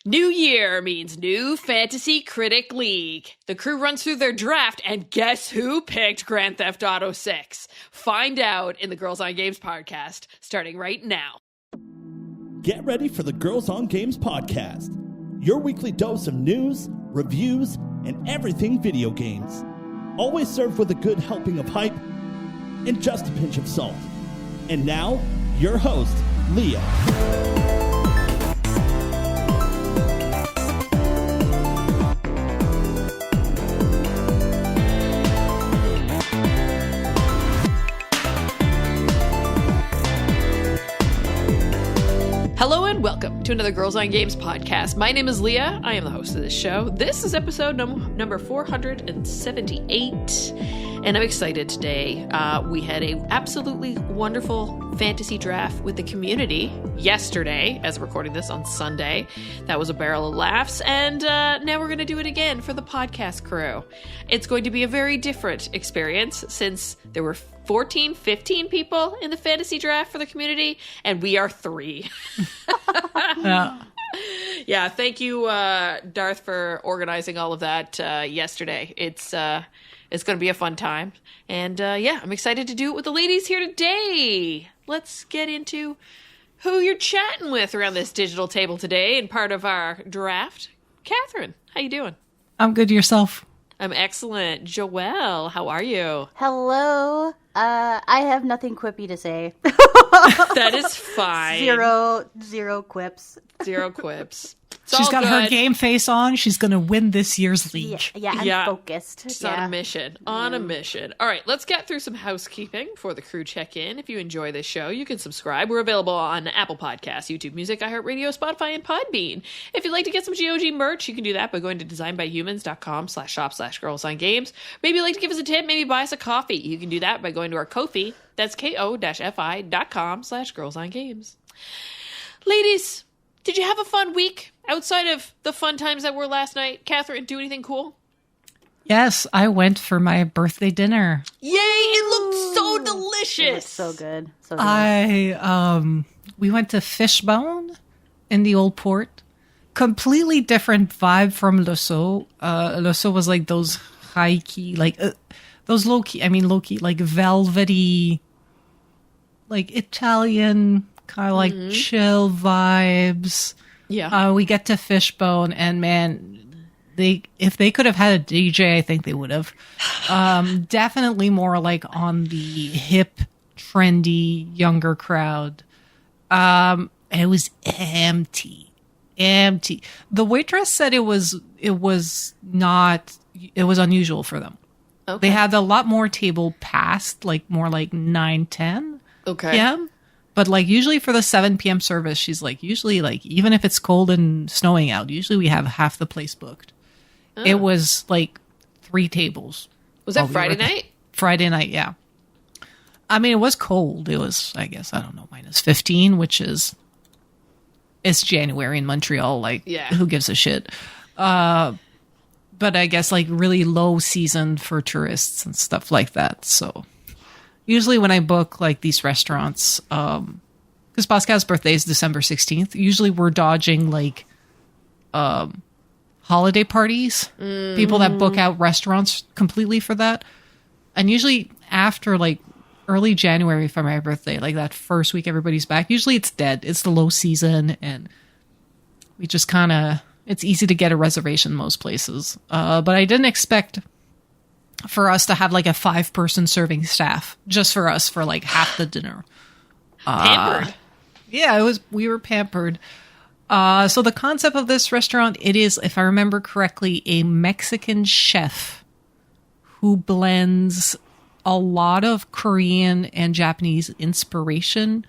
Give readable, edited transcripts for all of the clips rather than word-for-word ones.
New year means new Fantasy Critic League. The crew runs through their draft, and guess who picked Grand Theft Auto 6? Find out in the Girls on Games podcast, starting right now. Get ready for the Girls on Games podcast, your weekly dose of news, reviews, and everything video games. Always served with a good helping of hype and just a pinch of salt. And now, your host, Leah. Hello and welcome to another Girls on Games podcast. My name is Leah. I am the host of this show. This is episode number 478, and I'm excited today. We had a absolutely wonderful fantasy draft with the community yesterday, as we're recording this on Sunday. That was a barrel of laughs, and now we're going to do it again for the podcast crew. It's going to be a very different experience since there were 15 people in the fantasy draft for the community, and we are 3. Yeah, thank you, Darth, for organizing all of that yesterday. It's going to be a fun time, and I'm excited to do it with the ladies here today. Let's get into who you're chatting with around this digital table today and part of our draft. Catherine, how you doing? I'm good. Yourself? I'm excellent. Joelle, how are you? Hello. I have nothing quippy to say. That is fine. Zero quips. Zero quips. She's got her game face on. She's going to win this year's league. I'm focused. She's on a mission. On a mission. All right, let's get through some housekeeping before the crew check in. If you enjoy this show, you can subscribe. We're available on Apple Podcasts, YouTube Music, iHeartRadio, Spotify, and Podbean. If you'd like to get some GOG merch, you can do that by going to designbyhumans.com/shop/girlsongames. Maybe you'd like to give us a tip, maybe buy us a coffee. You can do that by going to our Ko-fi. That's ko-fi.com/girlsongames. Ladies, did you have a fun week outside of the fun times that were last night? Catherine, do anything cool? Yes, I went for my birthday dinner. Yay! It looked so delicious. It was so good. So good. We went to Fishbone in the Old Port. Completely different vibe from Le Sceau. Le Sceau was like those high key, like those low key, like velvety, like Italian kind of like chill vibes. Yeah. We get to Fishbone, and man, if they could have had a DJ, I think they would have. Definitely more like on the hip, trendy, younger crowd. It was empty. The waitress said it was unusual for them. Okay. They had a lot more table past, like more like 9-10 p.m. But like usually for the 7 p.m. service, she's like, usually like even if it's cold and snowing out, usually we have half the place booked. Oh. It was like 3 tables. Was that Friday night? Friday night, yeah. I mean, it was cold. It was, I guess, I don't know, -15, which is, it's January in Montreal. Like, who gives a shit? But I guess like really low season for tourists and stuff like that. So usually when I book like these restaurants, because Pascal's birthday is December 16th, usually we're dodging like holiday parties, people that book out restaurants completely for that. And usually after like early January for my birthday, like that first week everybody's back, usually it's dead. It's the low season, and we just kind of, it's easy to get a reservation most places. But I didn't expect for us to have like a 5-person serving staff just for us for like half the dinner. Pampered. Yeah, we were pampered. So the concept of this restaurant, it is, if I remember correctly, a Mexican chef who blends a lot of Korean and Japanese inspiration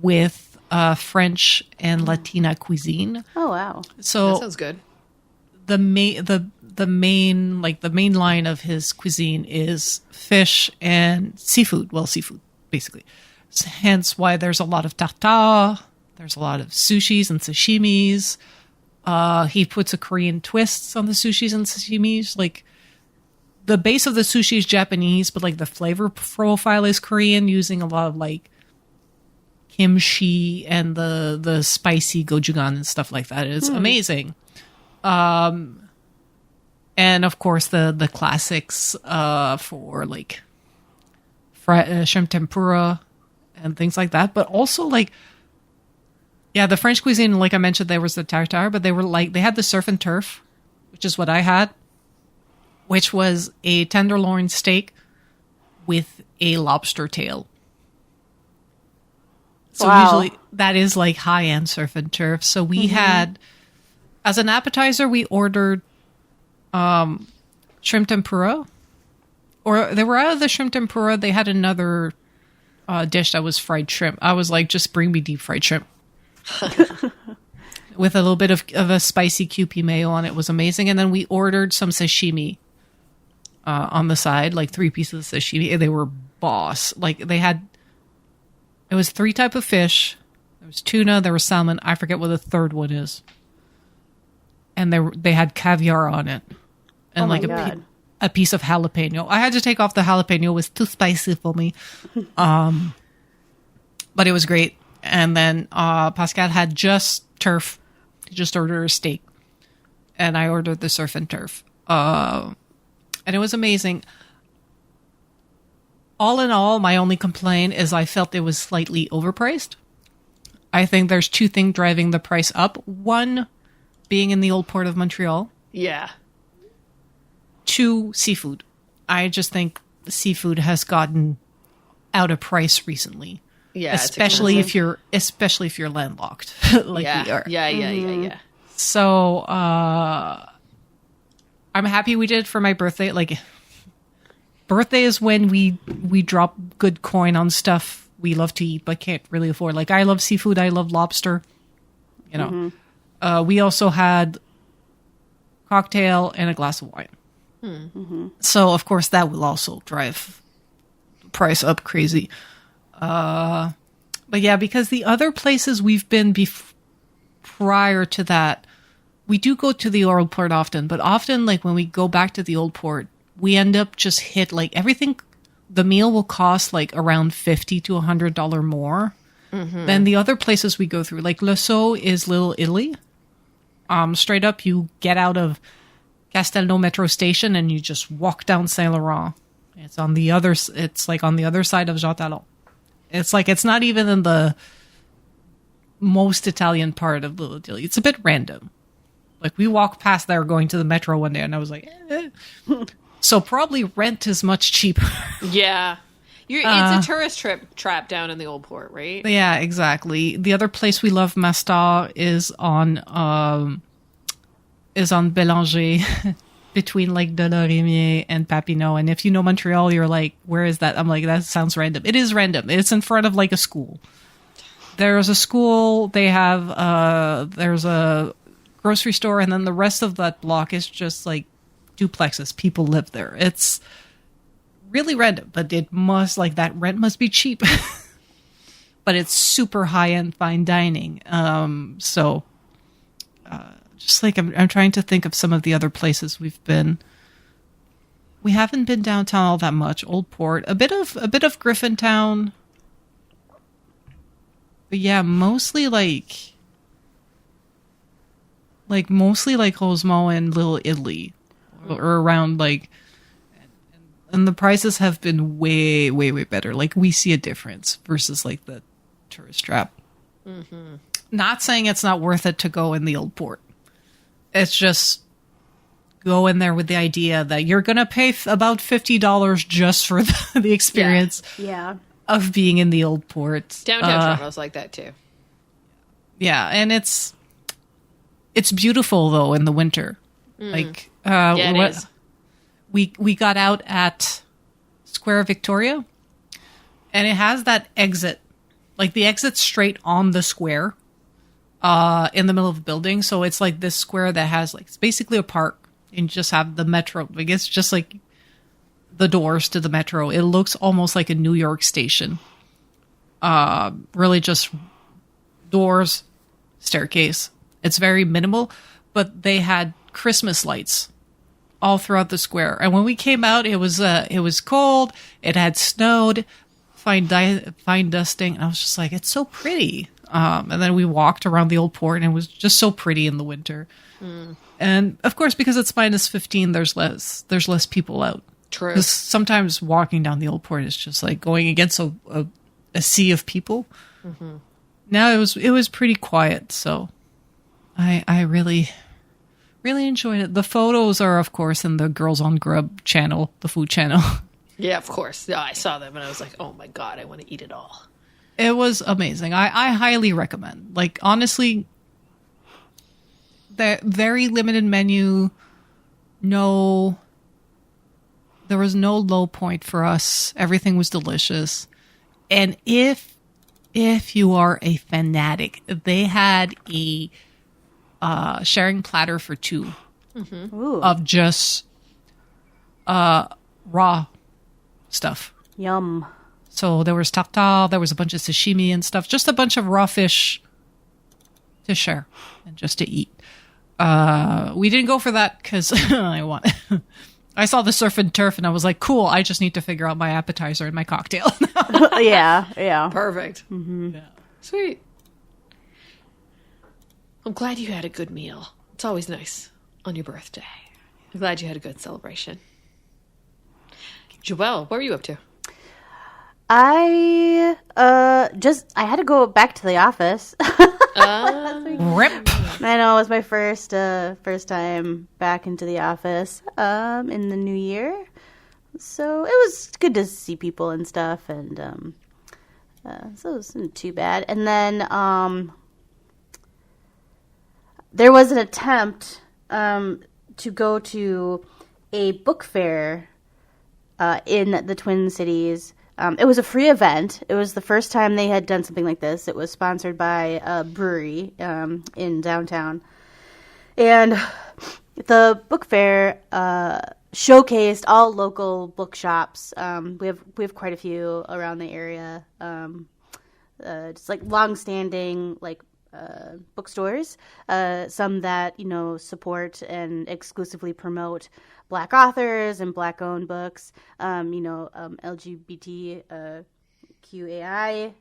with French and Latina cuisine. Oh wow! So that sounds good. The main line of his cuisine is fish and seafood. Well, seafood basically. Hence why there's a lot of tartare. There's a lot of sushis and sashimis. He puts a Korean twist on the sushis and sashimis. Like the base of the sushi is Japanese, but like the flavor profile is Korean, using a lot of like kimchi and the spicy gojugan and stuff like that. It's amazing. And of course the classics for like shrimp tempura and things like that. But also like, yeah, the French cuisine, like I mentioned, there was the tartare, but they had the surf and turf, which is what I had, which was a tenderloin steak with a lobster tail. So usually that is like high-end surf and turf. So we had, as an appetizer, we ordered shrimp tempura. Or they were out of the shrimp tempura. They had another dish that was fried shrimp. I was like, just bring me deep fried shrimp. With a little bit of a spicy Kewpie mayo on it. It was amazing. And then we ordered some sashimi on the side, like 3 pieces of sashimi. They were boss. Like it was 3 types of fish. There was tuna, there was salmon. I forget what the third one is. And they had caviar on it. And like a piece of jalapeno. I had to take off the jalapeno. It was too spicy for me. But it was great. And then Pascal had just turf. He just ordered a steak. And I ordered the surf and turf. And it was amazing. All in all, my only complaint is I felt it was slightly overpriced. I think there's 2 things driving the price up. One, being in the old port of Montreal. Yeah. 2, seafood. I just think seafood has gotten out of price recently. Yeah, especially if you're landlocked, like we are. Yeah. So I'm happy we did it for my birthday. Like, birthday is when we drop good coin on stuff we love to eat but can't really afford. Like, I love seafood. I love lobster. You know, we also had cocktail and a glass of wine. So of course that will also drive the price up crazy. But yeah, because the other places we've been prior to that, we do go to the old port often, but often like when we go back to the old port, we end up just hit like everything. The meal will cost like around $50 to $100 more than the other places we go through. Like Le Sceau is Little Italy. Straight up, you get out of Castelnau metro station and you just walk down Saint Laurent. It's on the other. It's like on the other side of Jean Talon. It's like it's not even in the most Italian part of Little Italy. It's a bit random. Like we walked past there going to the metro one day, and I was like, So probably rent is much cheaper. Yeah. It's a tourist trap down in the old port, right? Yeah, exactly. The other place we love, Mastar, is on Bélanger, between like Delorimier and Papineau. And if you know Montreal, you're like, where is that? I'm like, that sounds random. It is random. It's in front of like a school. There's a school. They have there's a grocery store, and then the rest of that block is just like duplexes. People live there. It's really random, but it must, like, that rent must be cheap. But it's super high-end fine dining. Just like I'm trying to think of some of the other places we've been. We haven't been downtown all that much. Old Port, a bit of Griffintown. But yeah, mostly like Rosemont and Little Italy, or around like. And the prices have been way, way, way better. Like, we see a difference versus, like, the tourist trap. Mm-hmm. Not saying it's not worth it to go in the old port. It's just go in there with the idea that you're going to pay about $50 just for the experience of being in the old port. Downtown Toronto's like that, too. Yeah, and it's beautiful, though, in the winter. Like, it is. We got out at Square Victoria, and it has that exit, like the exit straight on the square, in the middle of the building. So it's like this square that has, like, it's basically a park, and you just have the metro. Like, it's just like the doors to the metro. It looks almost like a New York station. Really just doors, staircase. It's very minimal, but they had Christmas lights all throughout the square. And when we came out, it was cold. It had snowed. fine dusting. And I was just like, it's so pretty. And then we walked around the old port, and it was just so pretty in the winter. And of course, because it's minus 15, there's less people out. True. Because sometimes walking down the old port is just like going against a sea of people. Now it was pretty quiet, so I really, really enjoyed it. The photos are, of course, in the Girls on Grub channel, the food channel. Yeah, of course. Yeah, I saw them and I was like, oh my God, I want to eat it all. It was amazing. I highly recommend. Like, honestly, the very limited menu. There was no low point for us. Everything was delicious. And if you are a fanatic, they had a sharing platter for two of just raw stuff. Yum. So there was tartare, there was a bunch of sashimi and stuff, just a bunch of raw fish to share and just to eat. We didn't go for that because I saw the surf and turf and I was like, cool, I just need to figure out my appetizer and my cocktail. Yeah. Perfect. Yeah. Sweet. I'm glad you had a good meal. It's always nice on your birthday. I'm glad you had a good celebration. Joelle, what were you up to? I had to go back to the office. Rip. I know, it was my first time back into the office in the new year. So it was good to see people and stuff, and so it wasn't too bad. And then there was an attempt to go to a book fair in the Twin Cities. It was a free event. It was the first time they had done something like this. It was sponsored by a brewery in downtown. And the book fair showcased all local bookshops. We have quite a few around the area. Just like long-standing bookstores. Some that, support and exclusively promote Black authors and Black-owned books, LGBT QAI,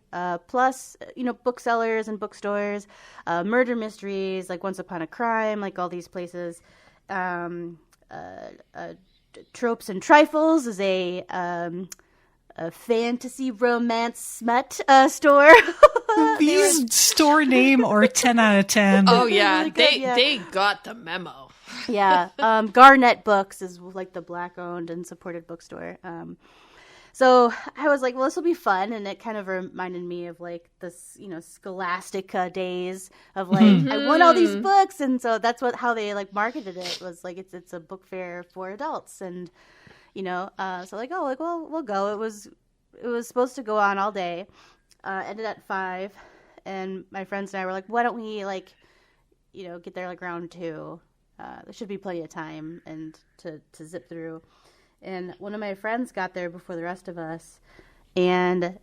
plus, booksellers and bookstores, murder mysteries, like Once Upon a Crime, like all these places. Tropes and Trifles is a fantasy romance smut store. These store name or 10 out of 10. Oh, yeah. Really good, they got the memo. Yeah. Garnet Books is like the Black-owned and supported bookstore. So I was like, well, this will be fun. And it kind of reminded me of like this, scholastic days of like, I want all these books. And so that's how they like marketed it, was like, it's a book fair for adults. And, so like, well, we'll go. It was supposed to go on all day. Ended at 5. And my friends and I were like, why don't we get there like around 2? There should be plenty of time and to zip through. And one of my friends got there before the rest of us, and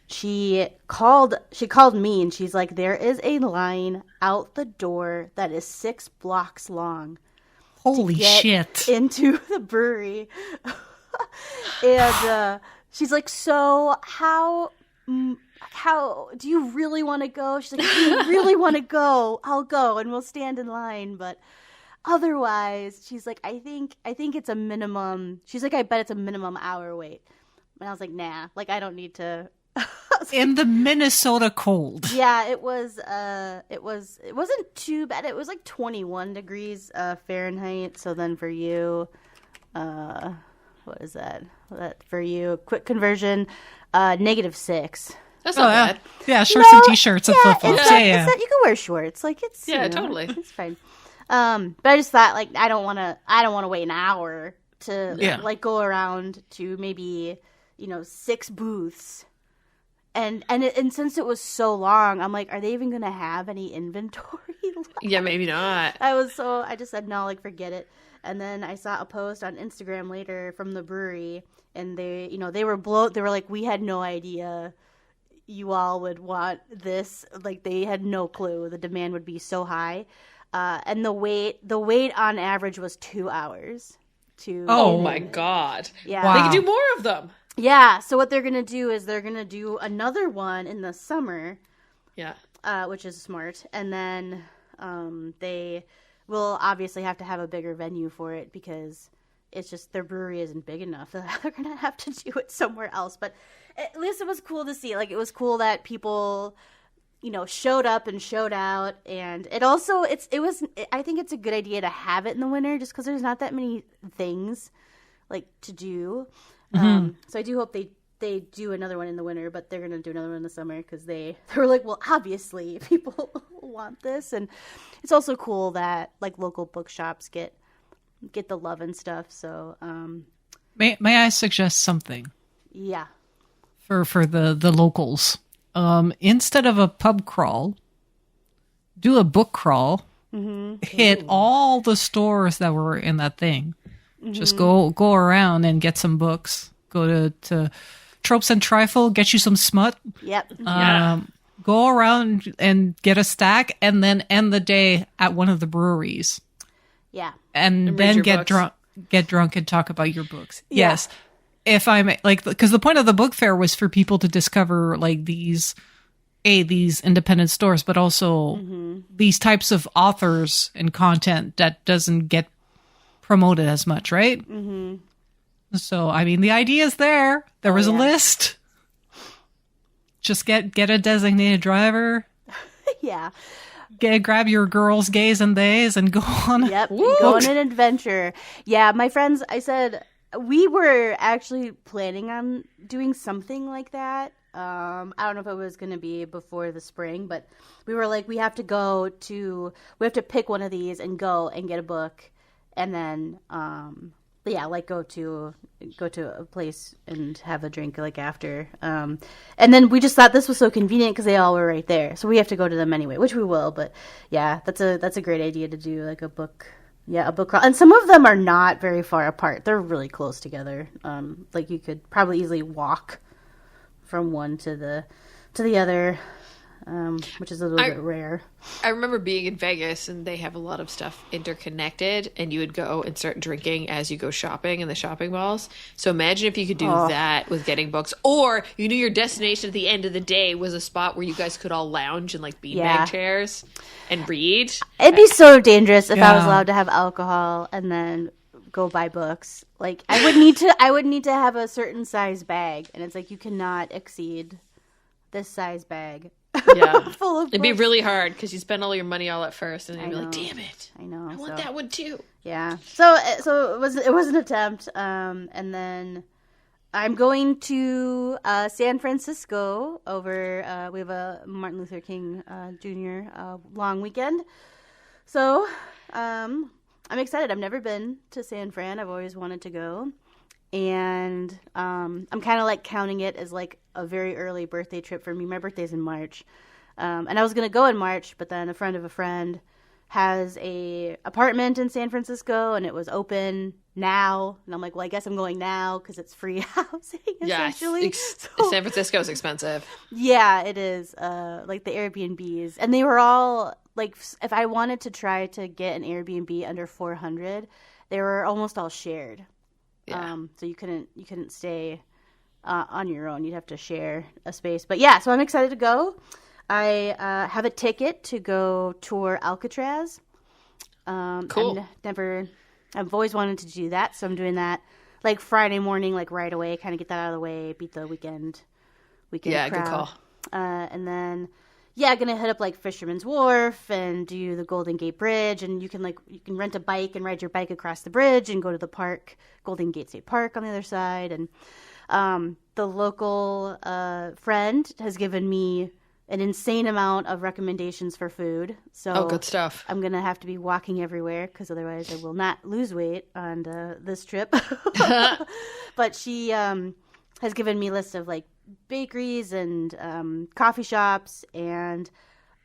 she called me, and she's like, there is a line out the door that is 6 blocks long. Holy shit. Into the brewery. And she's like, so how do you really want to go? She's like, if you really want to go, I'll go and we'll stand in line, but otherwise, she's like, I think it's a minimum. She's like, I bet it's a minimum hour wait. And I was like, nah, like I don't need to. In the Minnesota cold. Yeah, it wasn't too bad. It was like 21 degrees Fahrenheit. So then for you, what is that? For you, quick conversion, -6. That's not bad. Yeah, shorts and t-shirts and flip-flops. Yeah. You can wear shorts. Like it's totally. It's fine. But I just thought like I don't want to wait an hour to like go around to maybe 6 booths, and since it was so long, I'm like, are they even gonna have any inventory left? Yeah, maybe not. I just said no, like forget it. And then I saw a post on Instagram later from the brewery, and they were they were like, we had no idea you all would want this. Like they had no clue the demand would be so high. And the wait on average was 2 hours. Oh my God. Yeah. Wow. They could do more of them. Yeah, so what they're going to do is they're going to do another one in the summer. Yeah. Which is smart. And then they will obviously have to have a bigger venue for it because it's just their brewery isn't big enough. They're going to have to do it somewhere else. But at least it was cool to see. Like, it was cool that people, showed up and showed out. And it also, I think it's a good idea to have it in the winter just because there's not that many things, like, to do. So I do hope they do another one in the winter, but they're going to do another one in the summer because they were like, well, obviously people want this. And it's also cool that, like, local bookshops get the love and stuff. So, may I suggest something? Yeah. For the locals. Instead of a pub crawl, do a book crawl. Hit all the stores that were in that thing. Just go around and get some books. Go to Tropes and Trifle, get you some smut. Yep. Go around and get a stack, and then end the day at one of the breweries. Yeah. And then get drunk and talk about your books. Yeah. Yes. If I'm like, because the point of the book fair was for people to discover like these independent stores, but also these types of authors and content that doesn't get promoted as much, right? So, I mean, the idea is there. There was a list. Just get a designated driver. Yeah. Grab your girls, gays, and theys and go on. Yep. Go on an adventure. Yeah, my friends, I said, we were actually planning on doing something like that. I don't know if it was going to be before the spring, but we were like, we have to pick one of these and go and get a book. And then, like go to a place and have a drink like after. And then we just thought this was so convenient because they all were right there. So we have to go to them anyway, which we will. But yeah, that's a great idea to do like a book crawl. And some of them are not very far apart. They're really close together. Like you could probably easily walk from one to the other. Which is a little bit rare. I remember being in Vegas and they have a lot of stuff interconnected and you would go and start drinking as you go shopping in the shopping malls. So imagine if you could do that with getting books, or you knew your destination at the end of the day was a spot where you guys could all lounge in like beanbag chairs and read. It'd be so dangerous if I was allowed to have alcohol and then go buy books. Like I would need to have a certain size bag, and it's like you cannot exceed this size bag. Yeah, full of it'd be really hard because you spend all your money all at first, and you'd be like, "Damn it, I know, I want that one too." Yeah, so it was an attempt, and then I'm going to San Francisco over. We have a Martin Luther King Jr. Long weekend, so I'm excited. I've never been to San Fran. I've always wanted to go. And I'm kind of like counting it as like a very early birthday trip for me. My birthday's in March. And I was going to go in March, but then a friend of a friend has a apartment in San Francisco and it was open now. And I'm like, well, I guess I'm going now because it's free housing, essentially. So, San Francisco is expensive. Yeah, it is. Like the Airbnbs. And they were all like, if I wanted to try to get an Airbnb under $400, they were almost all shared. Yeah. So you couldn't stay on your own. You'd have to share a space. But yeah, so I'm excited to go. I have a ticket to go tour Alcatraz. Cool. I've always wanted to do that, so I'm doing that like Friday morning, like right away. Kind of get that out of the way, beat the weekend Yeah, crowd. good call. And then. Yeah, gonna hit up like Fisherman's Wharf and do the Golden Gate Bridge, and you can rent a bike and ride your bike across the bridge and go to the park, Golden Gate State Park on the other side. And the local friend has given me an insane amount of recommendations for food. So good stuff. I'm gonna have to be walking everywhere because otherwise I will not lose weight on this trip. But she has given me a list of like bakeries and coffee shops and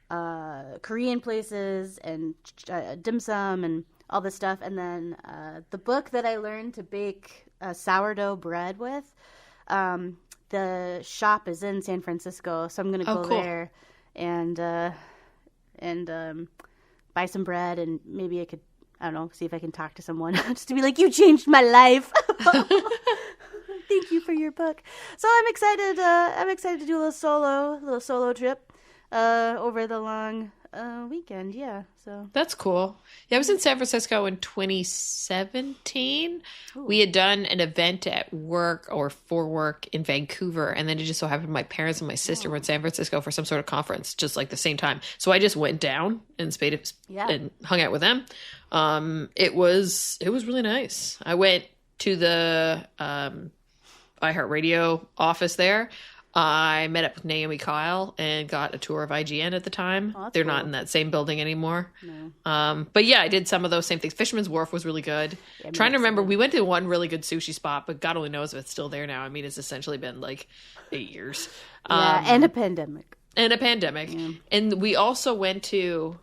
Korean places and dim sum and all this stuff. And then the book that I learned to bake sourdough bread with, the shop is in San Francisco, so I'm going to go there and buy some bread, and maybe I could, I don't know, see if I can talk to someone just to be like, you changed my life. Thank you for your book. So I'm excited. I'm excited to do a little solo trip over the long weekend. Yeah. So That's cool. Yeah, I was in San Francisco in 2017. Ooh. We had done an event at work or for work in Vancouver, and then it just so happened my parents and my sister were in San Francisco for some sort of conference, just like the same time. So I just went down and and hung out with them. It was really nice. I went to the iHeartRadio office there. I met up with Naomi Kyle and got a tour of IGN at the time. Oh, they're cool. Not in that same building anymore. No. But yeah, I did some of those same things. Fisherman's Wharf was really good. Yeah, trying to remember, we went to one really good sushi spot, but God only knows if it's still there now. I mean, it's essentially been like 8 years. Yeah, and a pandemic. Yeah. And we also went to,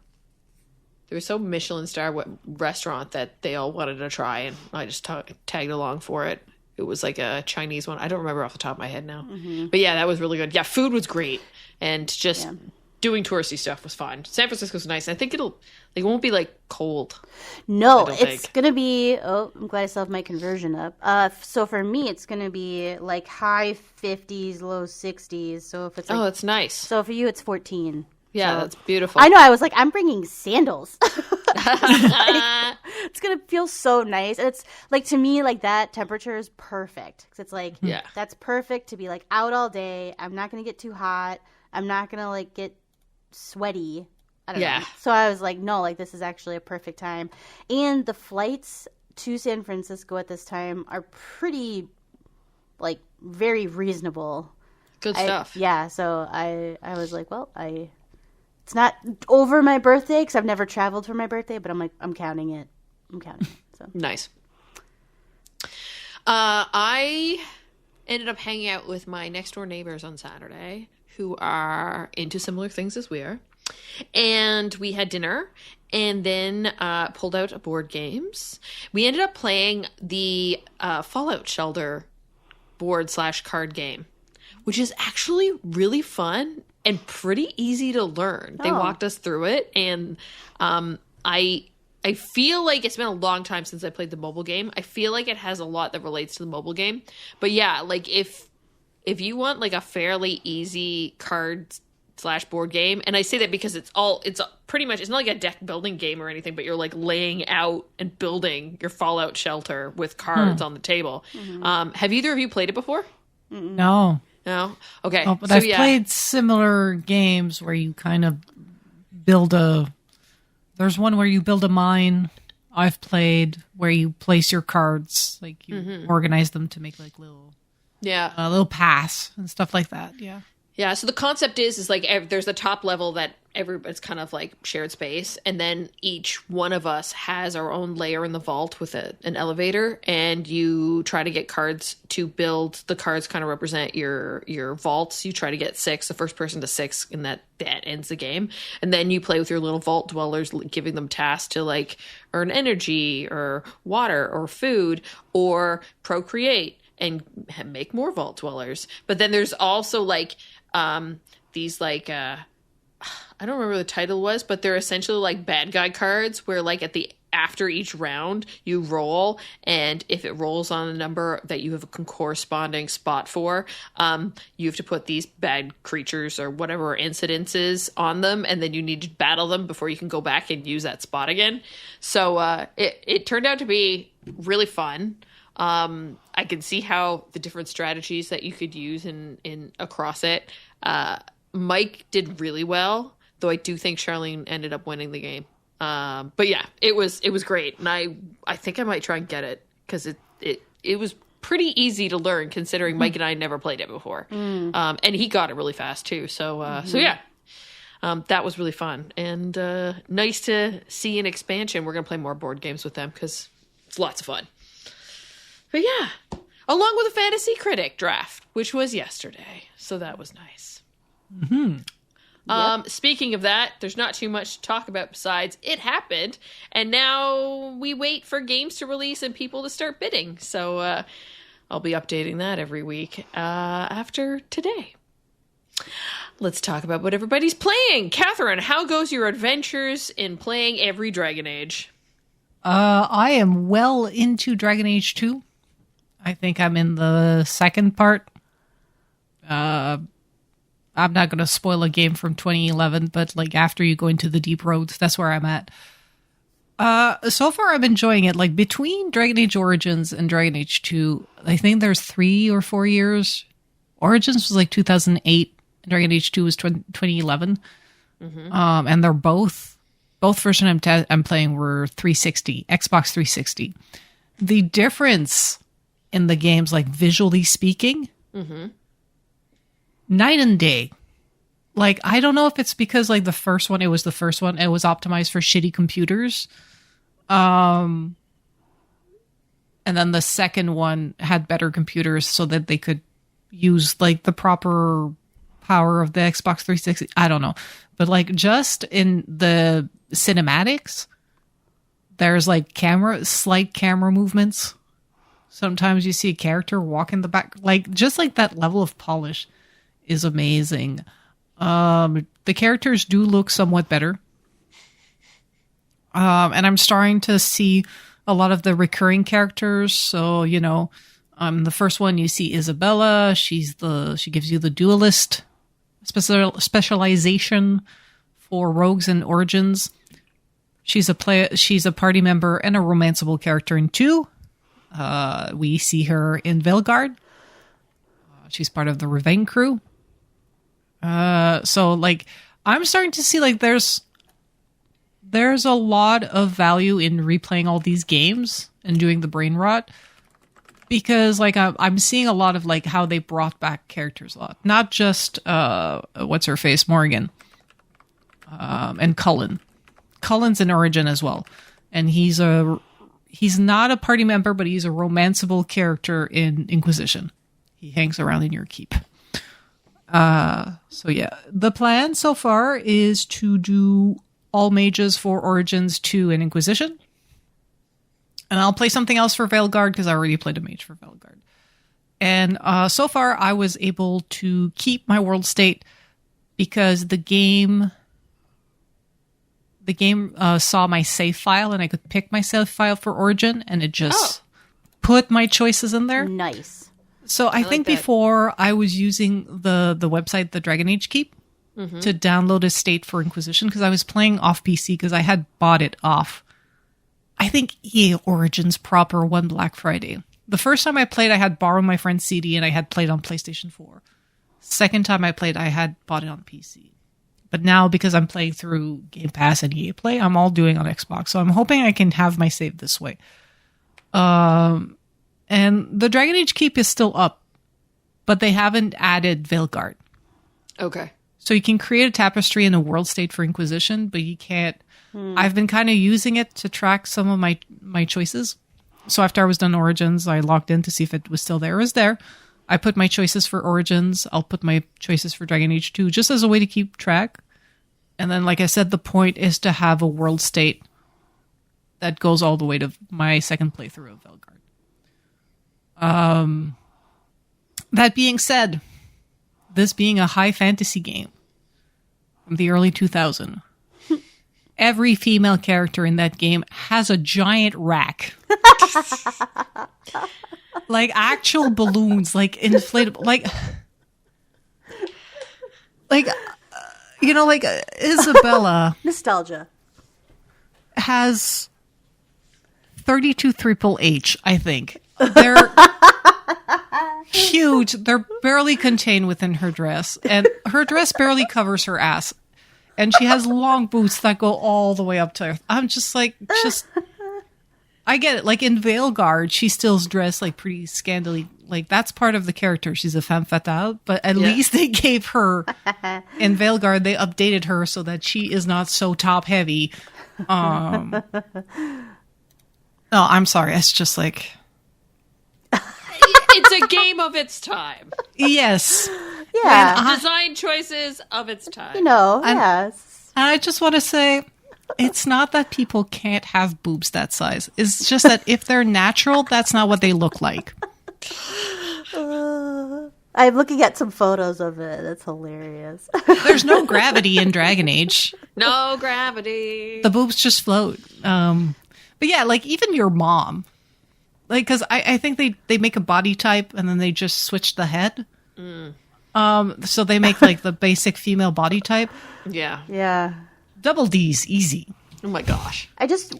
there was some Michelin star restaurant that they all wanted to try, and I just tagged along for it. It was like a Chinese one. I don't remember off the top of my head now. Mm-hmm. But yeah, that was really good. Yeah, food was great. And just doing touristy stuff was fun. San Francisco's nice. I think it won't be like cold. No, it's going to be, I'm glad I still have my conversion up. So for me, it's going to be like high 50s, low 60s. So if it's like, that's nice. So for you, it's 14. Yeah, so, that's beautiful. I know. I was like, I'm bringing sandals. It's going to feel so nice. And it's like, to me, like that temperature is perfect. Cause it's like, that's perfect to be like out all day. I'm not going to get too hot. I'm not going to like get sweaty. I don't know. So I was like, no, like this is actually a perfect time. And the flights to San Francisco at this time are pretty like very reasonable. Good stuff. Yeah. So I was like, well, it's not over my birthday because I've never traveled for my birthday, but I'm like, I'm counting it. So nice. I ended up hanging out with my next door neighbors on Saturday who are into similar things as we are. And we had dinner and then pulled out board games. We ended up playing the Fallout Shelter board/card game, which is actually really fun and pretty easy to learn. They walked us through it, and I feel like it's been a long time since I played the mobile game. I feel like it has a lot that relates to the mobile game. But yeah, like if you want like a fairly easy card/board game, and I say that because it's pretty much, it's not like a deck building game or anything, but you're like laying out and building your Fallout Shelter with cards on the table. Mm-hmm. Have either of you played it before? No. No? Okay. Oh, but I've played similar games where you kind of build there's one where you build a mine. I've played where you place your cards, like you organize them to make like little paths and stuff like that. Yeah. Yeah, so the concept is like there's the top level that it's kind of like shared space, and then each one of us has our own layer in the vault with an elevator, and you try to get cards to build. The cards kind of represent your vaults. You try to get 6, the first person to 6, and that ends the game. And then you play with your little vault dwellers, giving them tasks to like earn energy or water or food or procreate and make more vault dwellers. But then there's also like these like I don't remember what the title was, but they're essentially like bad guy cards where like after each round you roll, and if it rolls on a number that you have a corresponding spot for, you have to put these bad creatures or whatever incidences on them, and then you need to battle them before you can go back and use that spot again. So it turned out to be really fun. I can see how the different strategies that you could use in across it. Mike did really well, though I do think Charlene ended up winning the game. But yeah, it was great, and I think I might try and get it because it was pretty easy to learn considering Mike and I never played it before, and he got it really fast too. So yeah. That was really fun and nice to see an expansion. We're gonna play more board games with them because it's lots of fun. But yeah, along with a fantasy critic draft, which was yesterday. So that was nice. Mm-hmm. Speaking of that, there's not too much to talk about besides it happened. And now we wait for games to release and people to start bidding. So I'll be updating that every week after today. Let's talk about what everybody's playing. Catherine, how goes your adventures in playing every Dragon Age? I am well into Dragon Age 2. I think I'm in the second part. I'm not going to spoil a game from 2011, but like after you go into the deep roads, that's where I'm at. So far I'm enjoying it. Like between Dragon Age Origins and Dragon Age 2, I think there's 3 or 4 years. Origins was like 2008. Dragon Age 2 was 2011. And they're both versions I'm playing were 360, Xbox 360. The difference in the games, like visually speaking, night and day. Like, I don't know if it's because like the first one, it was optimized for shitty computers. And then the second one had better computers so that they could use like the proper power of the Xbox 360. I don't know. But like just in the cinematics, there's like slight camera movements. Sometimes you see a character walk in the back. Like just like that level of polish is amazing. The characters do look somewhat better. And I'm starting to see a lot of the recurring characters. So, you know, the first one you see Isabella. She gives you the duelist specialization for rogues and origins. She's a party member and a romanceable character in 2. We see her in Veilguard. She's part of the Revenge crew. So like I'm starting to see like there's a lot of value in replaying all these games and doing the brain rot, because like I'm seeing a lot of like how they brought back characters a lot, not just what's her face, Morgan, and Cullen. Cullen's in Origin as well, and he's not a party member, but he's a romanceable character in Inquisition. He hangs around in your keep. So yeah, the plan so far is to do all mages for Origins 2 and Inquisition. And I'll play something else for Veilguard because I already played a mage for Veilguard. And so far I was able to keep my world state because the game saw my save file and I could pick my save file for Origin, and it just put my choices in there. Nice. So I think that. before I was using the website, the Dragon Age Keep, to download a state for Inquisition because I was playing off PC because I had bought it off. I think EA Origins proper one Black Friday. The first time I played, I had borrowed my friend's CD and I had played on PlayStation 4. Second time I played, I had bought it on PC. But now, because I'm playing through Game Pass and EA Play, I'm all doing on Xbox. So I'm hoping I can have my save this way. And the Dragon Age Keep is still up, but they haven't added Veilguard. Okay. So you can create a tapestry and a world state for Inquisition, but you can't. I've been kind of using it to track some of my choices. So after I was done Origins, I logged in to see if it was still there. It was there. I put my choices for Origins. I'll put my choices for Dragon Age 2 just as a way to keep track. And then, like I said, the point is to have a world state that goes all the way to my second playthrough of Veilguard. That being said, this being a high fantasy game from the early 2000s, every female character in that game has a giant rack. Like actual balloons, like inflatable, like you know, like Isabella Nostalgia has 32 triple H, I think. They're huge. They're barely contained within her dress, and her dress barely covers her ass. And she has long boots that go all the way up to her. I'm just like, I get it. Like in Veilguard, she still's dressed like pretty scantily. Like that's part of the character. She's a femme fatale, but at least they gave her in Veilguard. They updated her so that she is not so top heavy. No, I'm sorry. It's just like It's a game of its time. yes, Yeah. Design choices of its time. You know, And- yes. and I just want to say, it's not that people can't have boobs that size. It's just that if they're natural, that's not what they look like. I'm looking at some photos of it. That's hilarious. There's no gravity in Dragon Age. No gravity. The boobs just float. But yeah, like even your mom, like, because I think they make a body type and then they just switch the head. So they make like the basic female body type. Yeah. Yeah. Double D's easy. Oh my gosh. I just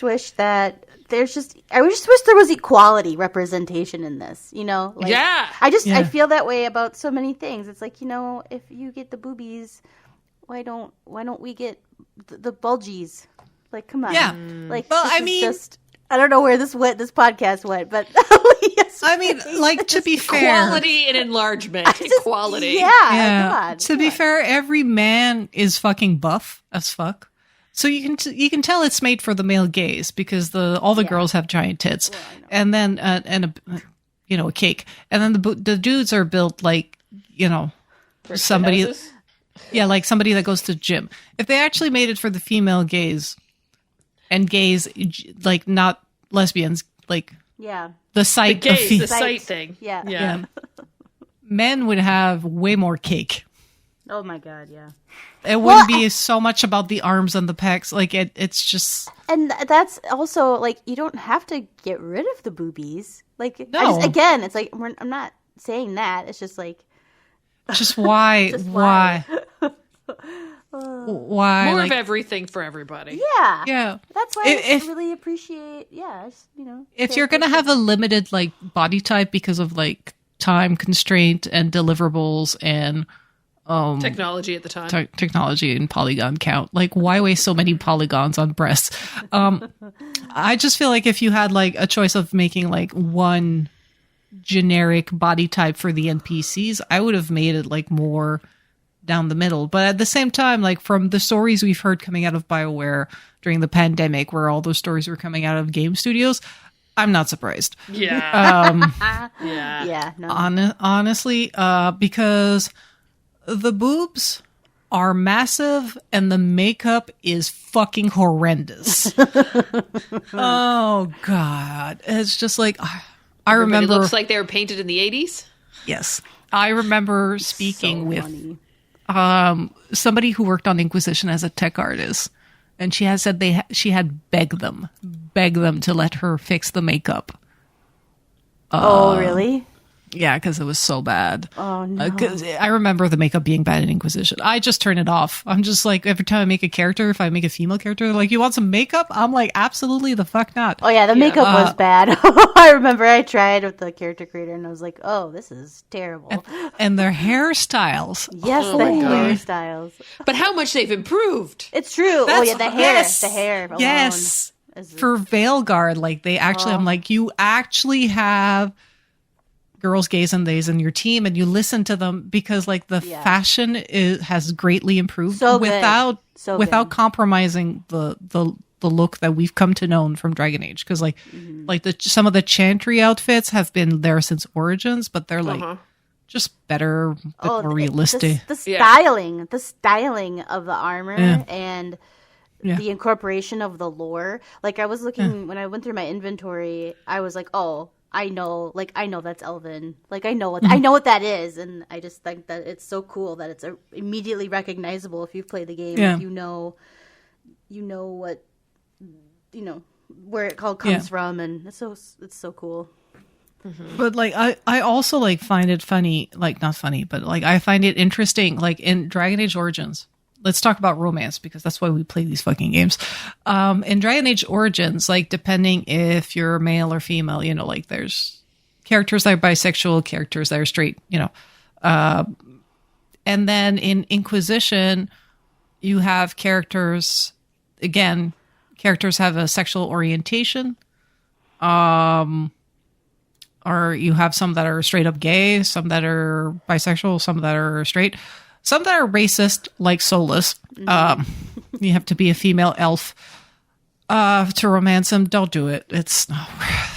wish that I just wish there was equality representation in this, Like, Yeah. I feel that way about so many things. It's like, if you get the boobies, why don't we get the bulgies? Like, come on. Yeah. Like, Well, this I is mean, just, I don't know where this podcast went, but yes, I mean, like, to be fair, Quality and enlargement. Equality. Yeah. Come on. To be fair, every man is fucking buff as fuck. So you can tell it's made for the male gaze because all the girls have giant tits, and then a cake, and then the dudes are built like somebody, like somebody that goes to the gym. If they actually made it for the female gaze, and gays like not lesbians, like the sight The gaze, of the sight thing. Yeah. men would have way more cake. Oh my god, yeah. It wouldn't be so much about the arms and the pecs. Like it's just, and that's also like you don't have to get rid of the boobies. Like No. it's like I'm not saying that. It's just like just why Just why More like, of everything for everybody. yeah. That's why If- I really appreciate. If you're gonna have a limited like body type because of like time constraint and deliverables and Technology at the time. technology and polygon count, like why waste so many polygons on breasts? I just feel like if you had like a choice of making like one generic body type for the NPCs, I would have made it like more down the middle. But at the same time, like from the stories we've heard coming out of BioWare during the pandemic, where all those stories were coming out of game studios, I'm not surprised. Yeah. Yeah. No. Honestly, because the boobs are massive and the makeup is fucking horrendous. Oh God. It's just like, I remember. It looks like they were painted in the 80s. Yes. I remember speaking So with funny. somebody who worked on Inquisition as a tech artist. And she has said she had begged them to let her fix the makeup. Oh, really? Yeah, because it was so bad. Oh, no. 'Cause I remember the makeup being bad in Inquisition. I just turn it off. I'm just like, every time I make a character, if I make a female character, they're like, you want some makeup? I'm like, absolutely the fuck not. Oh, yeah, the makeup was bad. I remember I tried with the character creator, and I was like, oh, this is terrible. And their hairstyles. Yes, Oh the my God. hairstyles. But how much they've improved. It's true. That's- The hair. yes. The hair alone. Yes. Is For Veilguard, like they actually, I'm like, you actually have girls, gays, and theys in your team, and you listen to them because like the fashion has greatly improved So good. without So without good. compromising the look that we've come to know from Dragon Age. Because like some of the Chantry outfits have been there since Origins, but they're like just better, but more realistic. The styling of the armor Yeah. and Yeah. the incorporation of the lore. Like I was looking when I went through my inventory, I was like, oh, I know that's Elven. Like I know what that is, and I just think that it's so cool that it's immediately recognizable if you've played the game. Yeah. Like, you know what where it all comes from, and it's so cool. But like I also like find it funny, like not funny, but like I find it interesting, like in Dragon Age Origins. Let's talk about romance because that's why we play these fucking games. In Dragon Age Origins, like depending if you're male or female, like there's characters that are bisexual, characters that are straight, and then in Inquisition, you have characters. Again, characters have a sexual orientation. Or you have some that are straight up gay, some that are bisexual, some that are straight, some that are racist, like Solus. You have to be a female elf to romance them. Don't do it. It's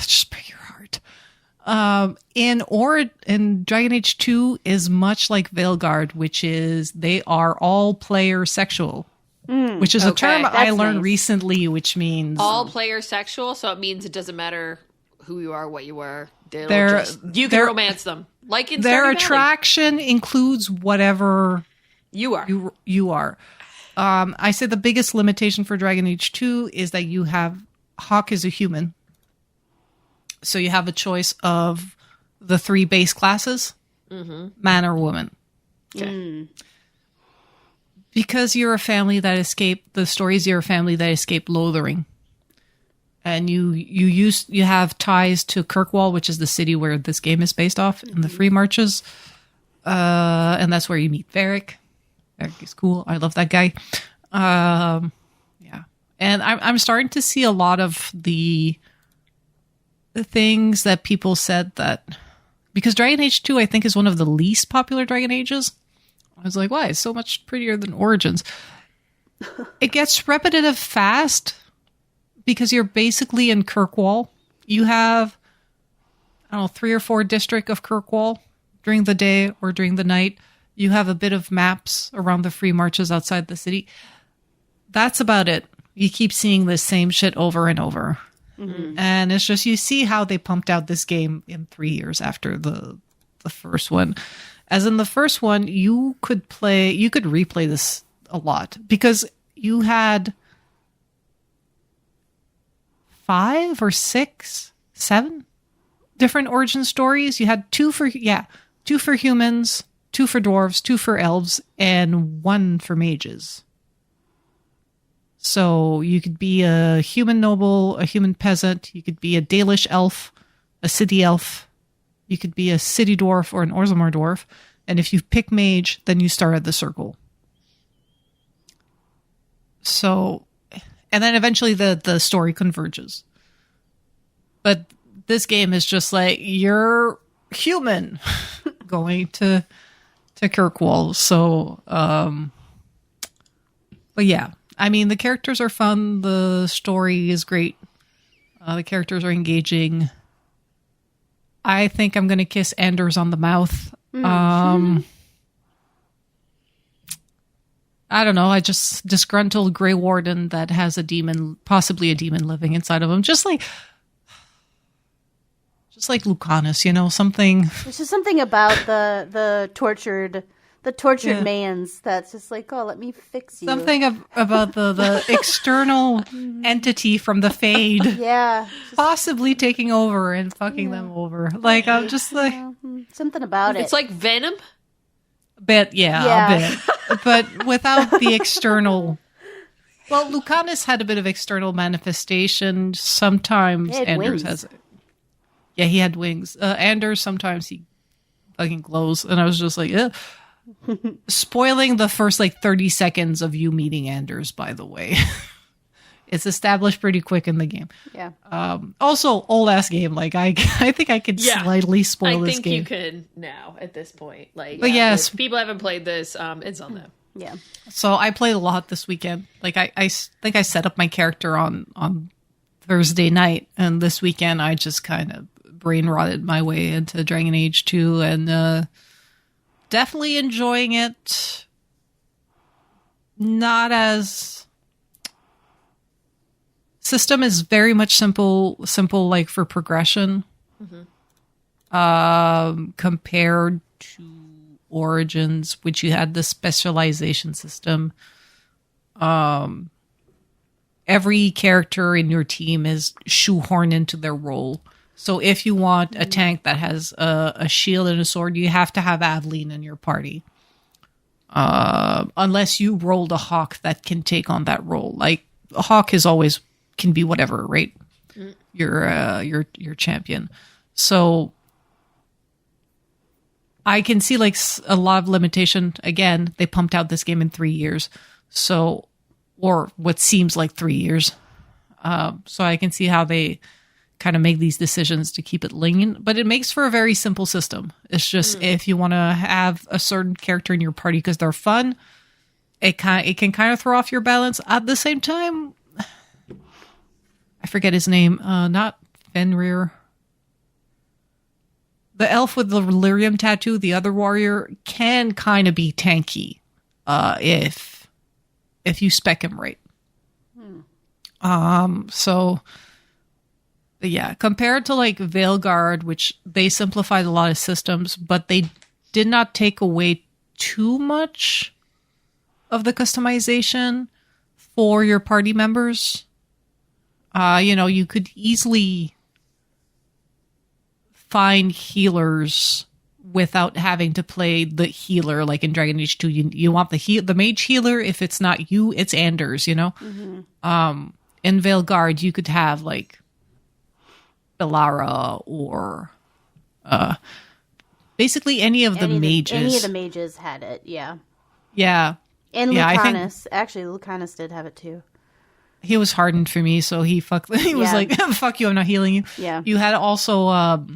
just break your heart. In Dragon Age 2 is much like Veilguard, which is they are all player sexual. Which is a term I learned nice. recently, which means All player sexual, so it means it doesn't matter who you are, what you are. You can romance them. Like in their Stardew Valley. attraction includes whatever You are. you are. I say the biggest limitation for Dragon Age 2 is that you have Hawk is a human. So you have a choice of the 3 base classes, man or woman. Okay. Because you're a family that escaped, the stories you're a family that escaped loathering. And you have ties to Kirkwall, which is the city where this game is based off, in the Free Marches. And that's where you meet Varric. Varric is cool. I love that guy. Yeah. And I'm starting to see a lot of the things that people said that... Because Dragon Age 2, I think, is one of the least popular Dragon Ages. I was like, why? It's so much prettier than Origins. It gets repetitive fast because you're basically in Kirkwall. You have, I don't know, 3 or 4 districts of Kirkwall during the day or during the night. You have a bit of maps around the Free Marches outside the city. That's about it. You keep seeing the same shit over and over. And it's just, you see how they pumped out this game in 3 years after the first one. As in the first one, you could replay this a lot because you had 5 or 6, 7 different origin stories. You had 2 for humans, 2 for dwarves, 2 for elves, and 1 for mages. So you could be a human noble, a human peasant. You could be a Dalish elf, a city elf. You could be a city dwarf or an Orzammar dwarf. And if you pick mage, then you start at the circle. So, and then eventually the story converges. But this game is just like, you're human going to Kirkwall. So, but yeah. I mean, the characters are fun. The story is great. The characters are engaging. I think I'm going to kiss Anders on the mouth. I don't know. I just disgruntled Grey Warden that has a demon, possibly a demon living inside of him. Just like Lucanus, something. There's just something about the tortured mans that's just like, oh, let me fix you. Something about the external entity from the Fade. Yeah. Possibly taking over and fucking them over. Like, I'm just like... something about it. It's like Venom? A bit. But without the external... Well, Lucanus had a bit of external manifestation. Sometimes Anders has it. Yeah, he had wings. Anders, sometimes he fucking glows. And I was just like, yeah. Spoiling the first 30 seconds of you meeting Anders, by the way. It's established pretty quick in the game. Yeah. Also, old ass game. I think I could slightly spoil this game. I think you could now at this point. But yes, if people haven't played this, it's on them. Yeah. So I played a lot this weekend. I think I set up my character on Thursday night, and this weekend I just kind of brain rotted my way into Dragon Age 2 and definitely enjoying it. Not as... System is very much simple for progression. Compared to Origins, which you had the specialization system. Every character in your team is shoehorned into their role. So if you want a tank that has a shield and a sword, you have to have Aveline in your party. Unless you rolled a Hawk that can take on that role. Like, a Hawk can be whatever, right? Your champion. So I can see a lot of limitation. Again, they pumped out this game in 3 years. So, or what seems like 3 years. So I can see how they kind of make these decisions to keep it lean, but it makes for a very simple system. It's just if you want to have a certain character in your party because they're fun, it can kind of throw off your balance. At the same time, I forget his name. Not Fenrir. The elf with the Lyrium tattoo, the other warrior, can kind of be tanky if you spec him right. So yeah, compared to Veilguard, which they simplified a lot of systems, but they did not take away too much of the customization for your party members. You could easily find healers without having to play the healer like in Dragon Age 2. You want the mage healer. If it's not you, it's Anders, you know? Mm-hmm. In Veilguard, you could have like Belara or basically any of the mages. Any of the mages had it, yeah. Yeah. And Lucanus. Actually, Lucanus did have it too. He was hardened for me, so he was like, fuck you, I'm not healing you. Yeah. You had also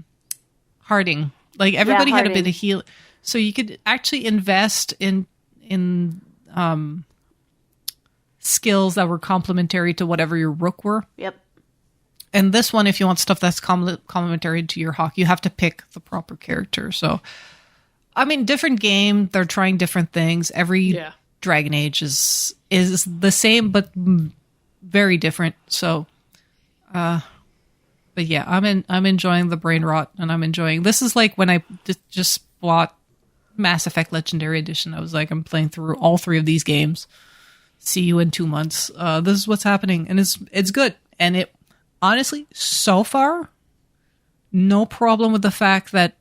Harding. Like everybody had a bit of heal. So you could actually invest in skills that were complementary to whatever your rook were. Yep. And this one, if you want stuff that's complementary to your hawk, you have to pick the proper character. So, I mean, different game. They're trying different things. Every Dragon Age is the same, but very different. So, but yeah, I'm enjoying the brain rot, and I'm enjoying. This is like when I just bought Mass Effect Legendary Edition. I was like, I'm playing through all 3 of these games. See you in 2 months. This is what's happening, and it's good. And it honestly, so far, no problem with the fact that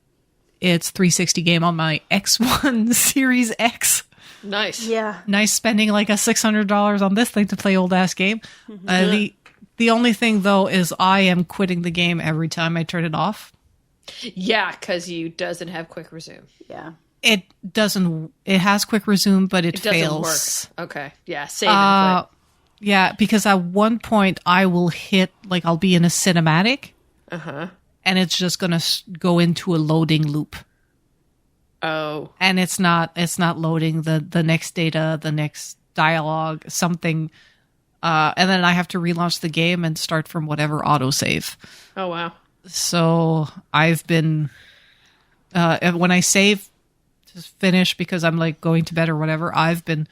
it's 360 game on my X1 Series X. Nice. Yeah. Nice spending like a $600 on this thing to play old ass game. Mm-hmm. The only thing though is I am quitting the game every time I turn it off. Yeah, because you doesn't have quick resume. Yeah. It doesn't. It has quick resume, but it fails. Doesn't work. Okay. Yeah. Save and quit. Yeah, because at one point I will hit like I'll be in a cinematic. And it's just gonna go into a loading loop. Oh. And it's not loading the next data, the next dialogue, something. And then I have to relaunch the game and start from whatever autosave. Oh, wow. So I've been, when I save to finish because I'm like going to bed or whatever, I've been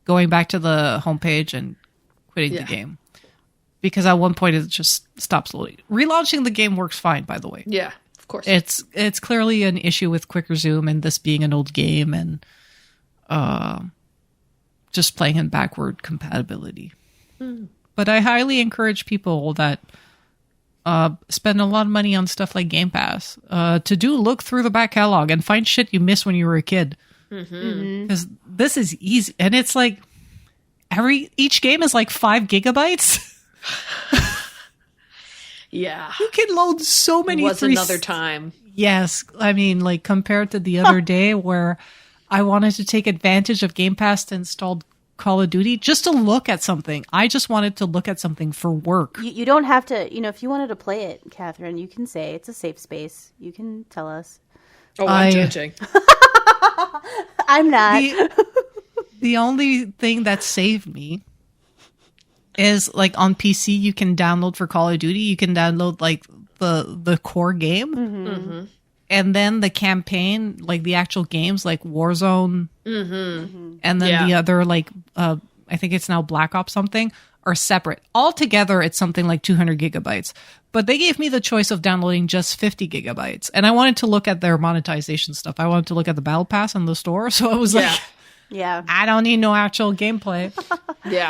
going back to the homepage and quitting the game. Because at one point it just stops loading. Relaunching the game works fine, by the way. Yeah, of course. It's clearly an issue with quick resume and this being an old game and just playing in backward compatibility. But I highly encourage people that spend a lot of money on stuff like Game Pass to look through the back catalog and find shit you missed when you were a kid. Because this is easy. And it's like each game is like 5 gigabytes. Yeah. You can load so many. Was another time. Yes. I mean, like compared to the other day where I wanted to take advantage of Game Pass to install Call of Duty just to look at something. I just wanted to look at something for work. You don't have to, if you wanted to play it, Catherine, you can say it's a safe space. You can tell us. Oh, I'm judging. I'm not. The only thing that saved me is like on PC, you can download for Call of Duty. You can download like the core game. And then the campaign, like the actual games, like Warzone, and then the other, like, I think it's now Black Ops something, are separate. Altogether, it's something like 200 gigabytes. But they gave me the choice of downloading just 50 gigabytes. And I wanted to look at their monetization stuff. I wanted to look at the Battle Pass in the store. So I was like, I don't need no actual gameplay.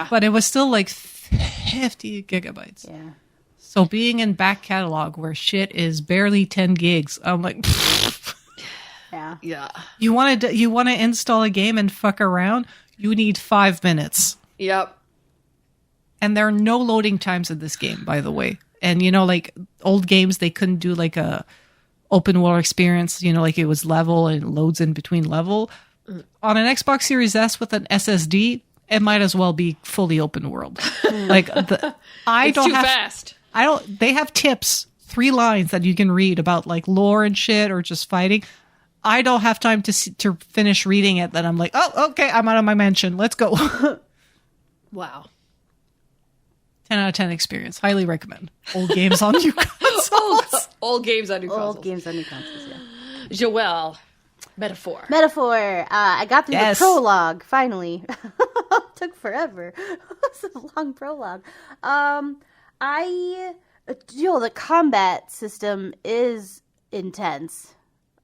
But it was still like 50 gigabytes. Yeah. So being in back catalog where shit is barely 10 gigs, I'm like, yeah. You want to install a game and fuck around? You need 5 minutes. Yep. And there are no loading times in this game, by the way. And like old games, they couldn't do like a open world experience. Like it was level and it loads in between level. On an Xbox Series S with an SSD, it might as well be fully open world. Like It's too fast. They have tips, 3 lines that you can read about like lore and shit or just fighting. I don't have time to finish reading it. Then I'm like, oh, okay, I'm out of my mansion. Let's go. Wow. 10 out of 10 experience. Highly recommend. Old games on new consoles. Old games on new consoles. Old games on new consoles, yeah. Joelle, Metaphor. I got through the prologue, finally. Took forever. It's a long prologue. The combat system is intense.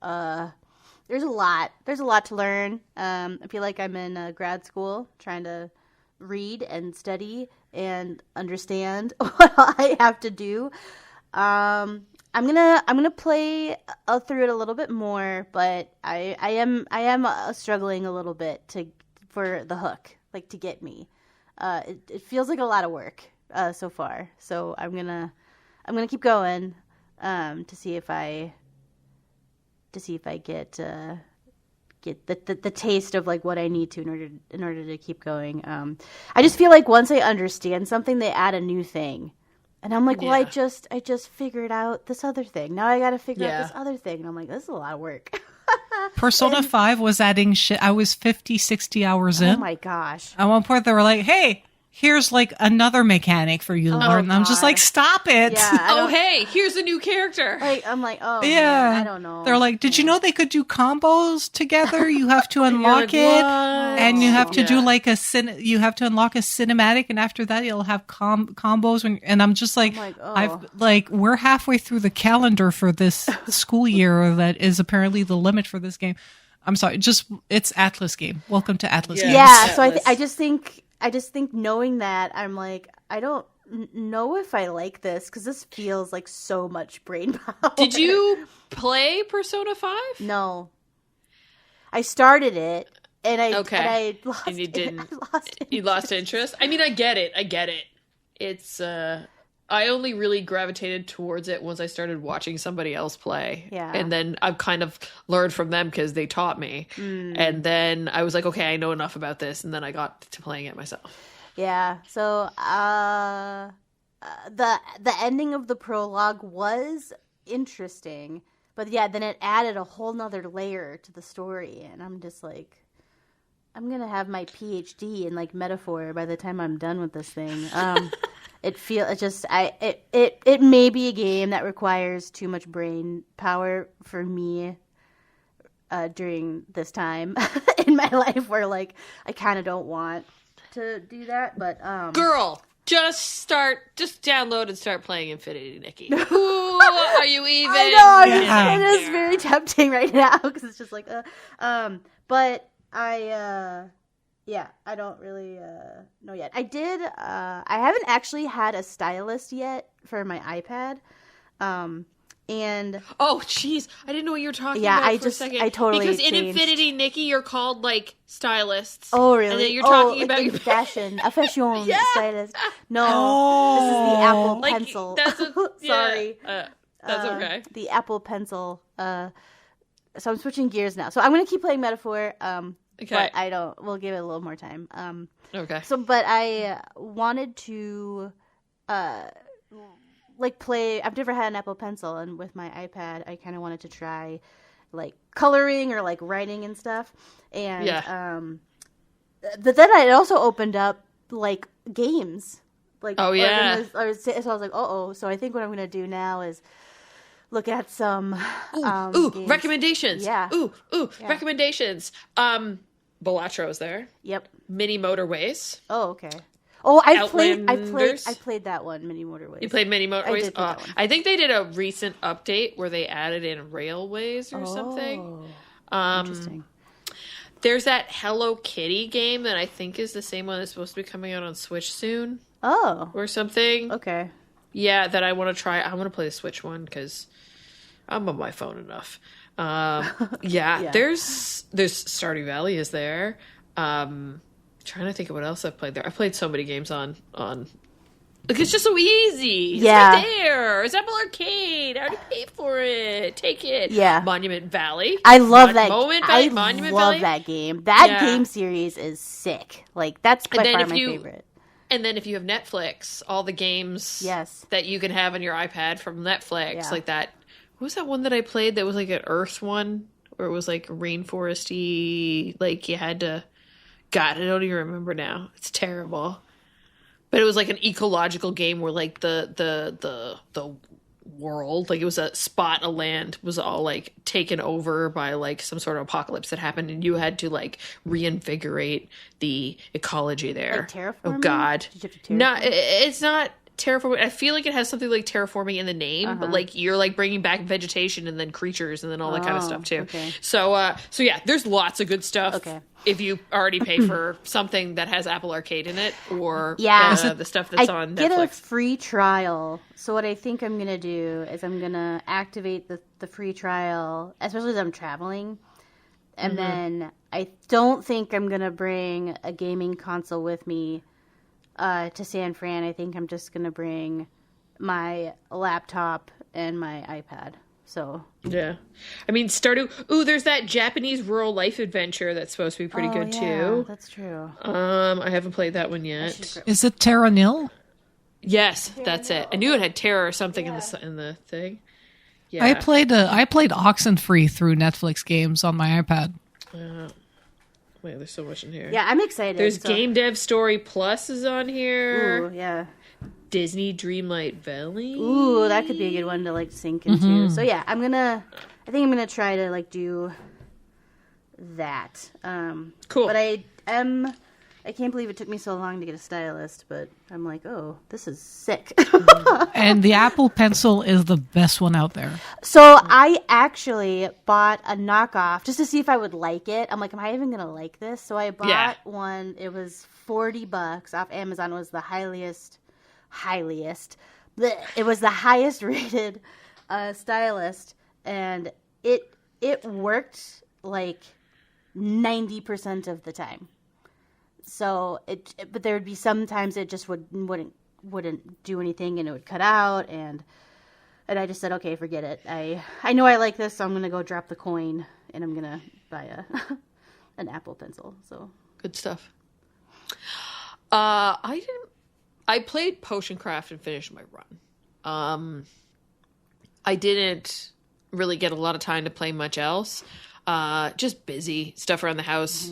There's a lot to learn. I feel like I'm in grad school trying to read and study and understand what I have to do. I gonna play through it a little bit more, but I am struggling a little bit for the hook, like to get me. It feels like a lot of work so far, so I'm gonna keep going to see if I get the taste of like what I need to in order to keep going. I just feel like once I understand something, they add a new thing. And I'm like, well, I just figured out this other thing. Now I got to figure out this other thing. And I'm like, this is a lot of work. Persona 5 was adding shit. I was 50, 60 hours in. Oh my gosh. At one point, they were like, hey, here's like another mechanic for you to learn. And I'm just like, stop it. Yeah, oh, hey, here's a new character. Like, I'm like, oh, yeah. man, I don't know. They're like, did you know they could do combos together? You have to unlock it. What? And you have to do like you have to unlock a cinematic. And after that, you'll have combos. And I'm just like, we're halfway through the calendar for this school year that is apparently the limit for this game. I'm sorry. It's Atlas game. Welcome to Atlas game. Yeah. So I just think knowing that, I'm like, I don't know if I like this because this feels like so much brain power. Did you play Persona 5? No. I started it and I lost and you didn't. I lost interest. You lost interest? I mean, I get it. It's I only really gravitated towards it once I started watching somebody else play. Yeah. And then I've kind of learned from them because they taught me. And then I was like, okay, I know enough about this. And then I got to playing it myself. Yeah. So the ending of the prologue was interesting. But yeah, then it added a whole nother layer to the story. And I'm just like, I'm going to have my PhD in like metaphor by the time I'm done with this thing. It may be a game that requires too much brain power for me during this time in my life where like I kind of don't want to do that, but girl, just download and start playing Infinity Nikki. Who are you even? I know, it is very tempting right now because it's just like but I don't really know yet. I haven't actually had a stylus yet for my iPad. And oh, jeez, I didn't know what you were talking about for a second. I totally because in changed. Infinity Nikki, you're called like stylists. Oh, really? And then you're talking like about in your fashion, a fashion stylist. No, Oh. this is the Apple like, Pencil. That's Sorry, that's okay. The Apple Pencil. So I'm switching gears now. So I'm gonna keep playing Metaphor. Okay. But we'll give it a little more time. Okay. So, but I wanted to, play. I've never had an Apple Pencil, and with my iPad, I kind of wanted to try, like coloring or like writing and stuff. And but then it also opened up like games. Like oh yeah. So I was like, So I think what I'm gonna do now is look at some games. Recommendations. Yeah. Recommendations. Balattro's there. Yep. Mini Motorways. Oh, okay. Oh, I played that one, Mini Motorways. You played Mini Motorways? I did play that one. I think they did a recent update where they added in railways or something. Interesting. There's that Hello Kitty game that I think is the same one that's supposed to be coming out on Switch soon. Oh. Or something. Okay. Yeah, that I want to try. I want to play the Switch one because I'm on my phone enough. Yeah. There's Stardew Valley is there. Trying to think of what else I've played there. I played so many games on. Like it's just so easy. It's right there. It's Apple Arcade. I already paid for it. Take it. Yeah. Monument Valley. I love that. Monument Valley. That game. That game series is sick. Like that's by far my favorite. And then if you have Netflix, all the games that you can have on your iPad from Netflix, like that. What was that one that I played that was like an Earth one? Where it was like rainforesty, like you had to... God, I don't even remember now. It's terrible. But it was like an ecological game where like the world, like it was a spot of land was all like taken over by like some sort of apocalypse that happened and you had to like reinvigorate the ecology there. Like terraforming? Oh God. Did you have to terraform? No, it's not terraforming. I feel like it has something like terraforming in the name, but like you're like bringing back vegetation and then creatures and then all that kind of stuff too. Okay. So yeah, there's lots of good stuff. Okay. If you already pay for something that has Apple Arcade in it, or the stuff that's on Netflix. I get a free trial. So what I think I'm gonna do is I'm gonna activate the free trial, especially as I'm traveling, and then I don't think I'm gonna bring a gaming console with me to San Fran. I think I'm just gonna bring my laptop and my iPad. So yeah, I mean Stardew. Ooh, there's that Japanese rural life adventure that's supposed to be pretty good too. That's true. I haven't played that one yet. Is it Terra Nil? Yes, that's it. I knew it had Terra or something in the thing. Yeah, I played Oxenfree through Netflix games on my iPad. Wait, there's so much in here. Yeah, I'm excited. There's Game Dev Story Plus is on here. Ooh, yeah. Disney Dreamlight Valley. Ooh, that could be a good one to like sink into. So yeah, I think I'm gonna try to like do that. Cool. But I can't believe it took me so long to get a stylist, but I'm like, oh, this is sick. And the Apple Pencil is the best one out there. So I actually bought a knockoff just to see if I would like it. I'm like, am I even gonna like this? So I bought one. It was $40 off Amazon. It was the highest. It was the highest rated stylist, and it worked like 90% of the time. So but there would be sometimes it just wouldn't do anything, and it would cut out, and I just said, okay, forget it. I know I like this, so I'm gonna go drop the coin, and I'm gonna buy an Apple Pencil. So good stuff. I played Potion Craft and finished my run. I didn't really get a lot of time to play much else. Just busy stuff around the house.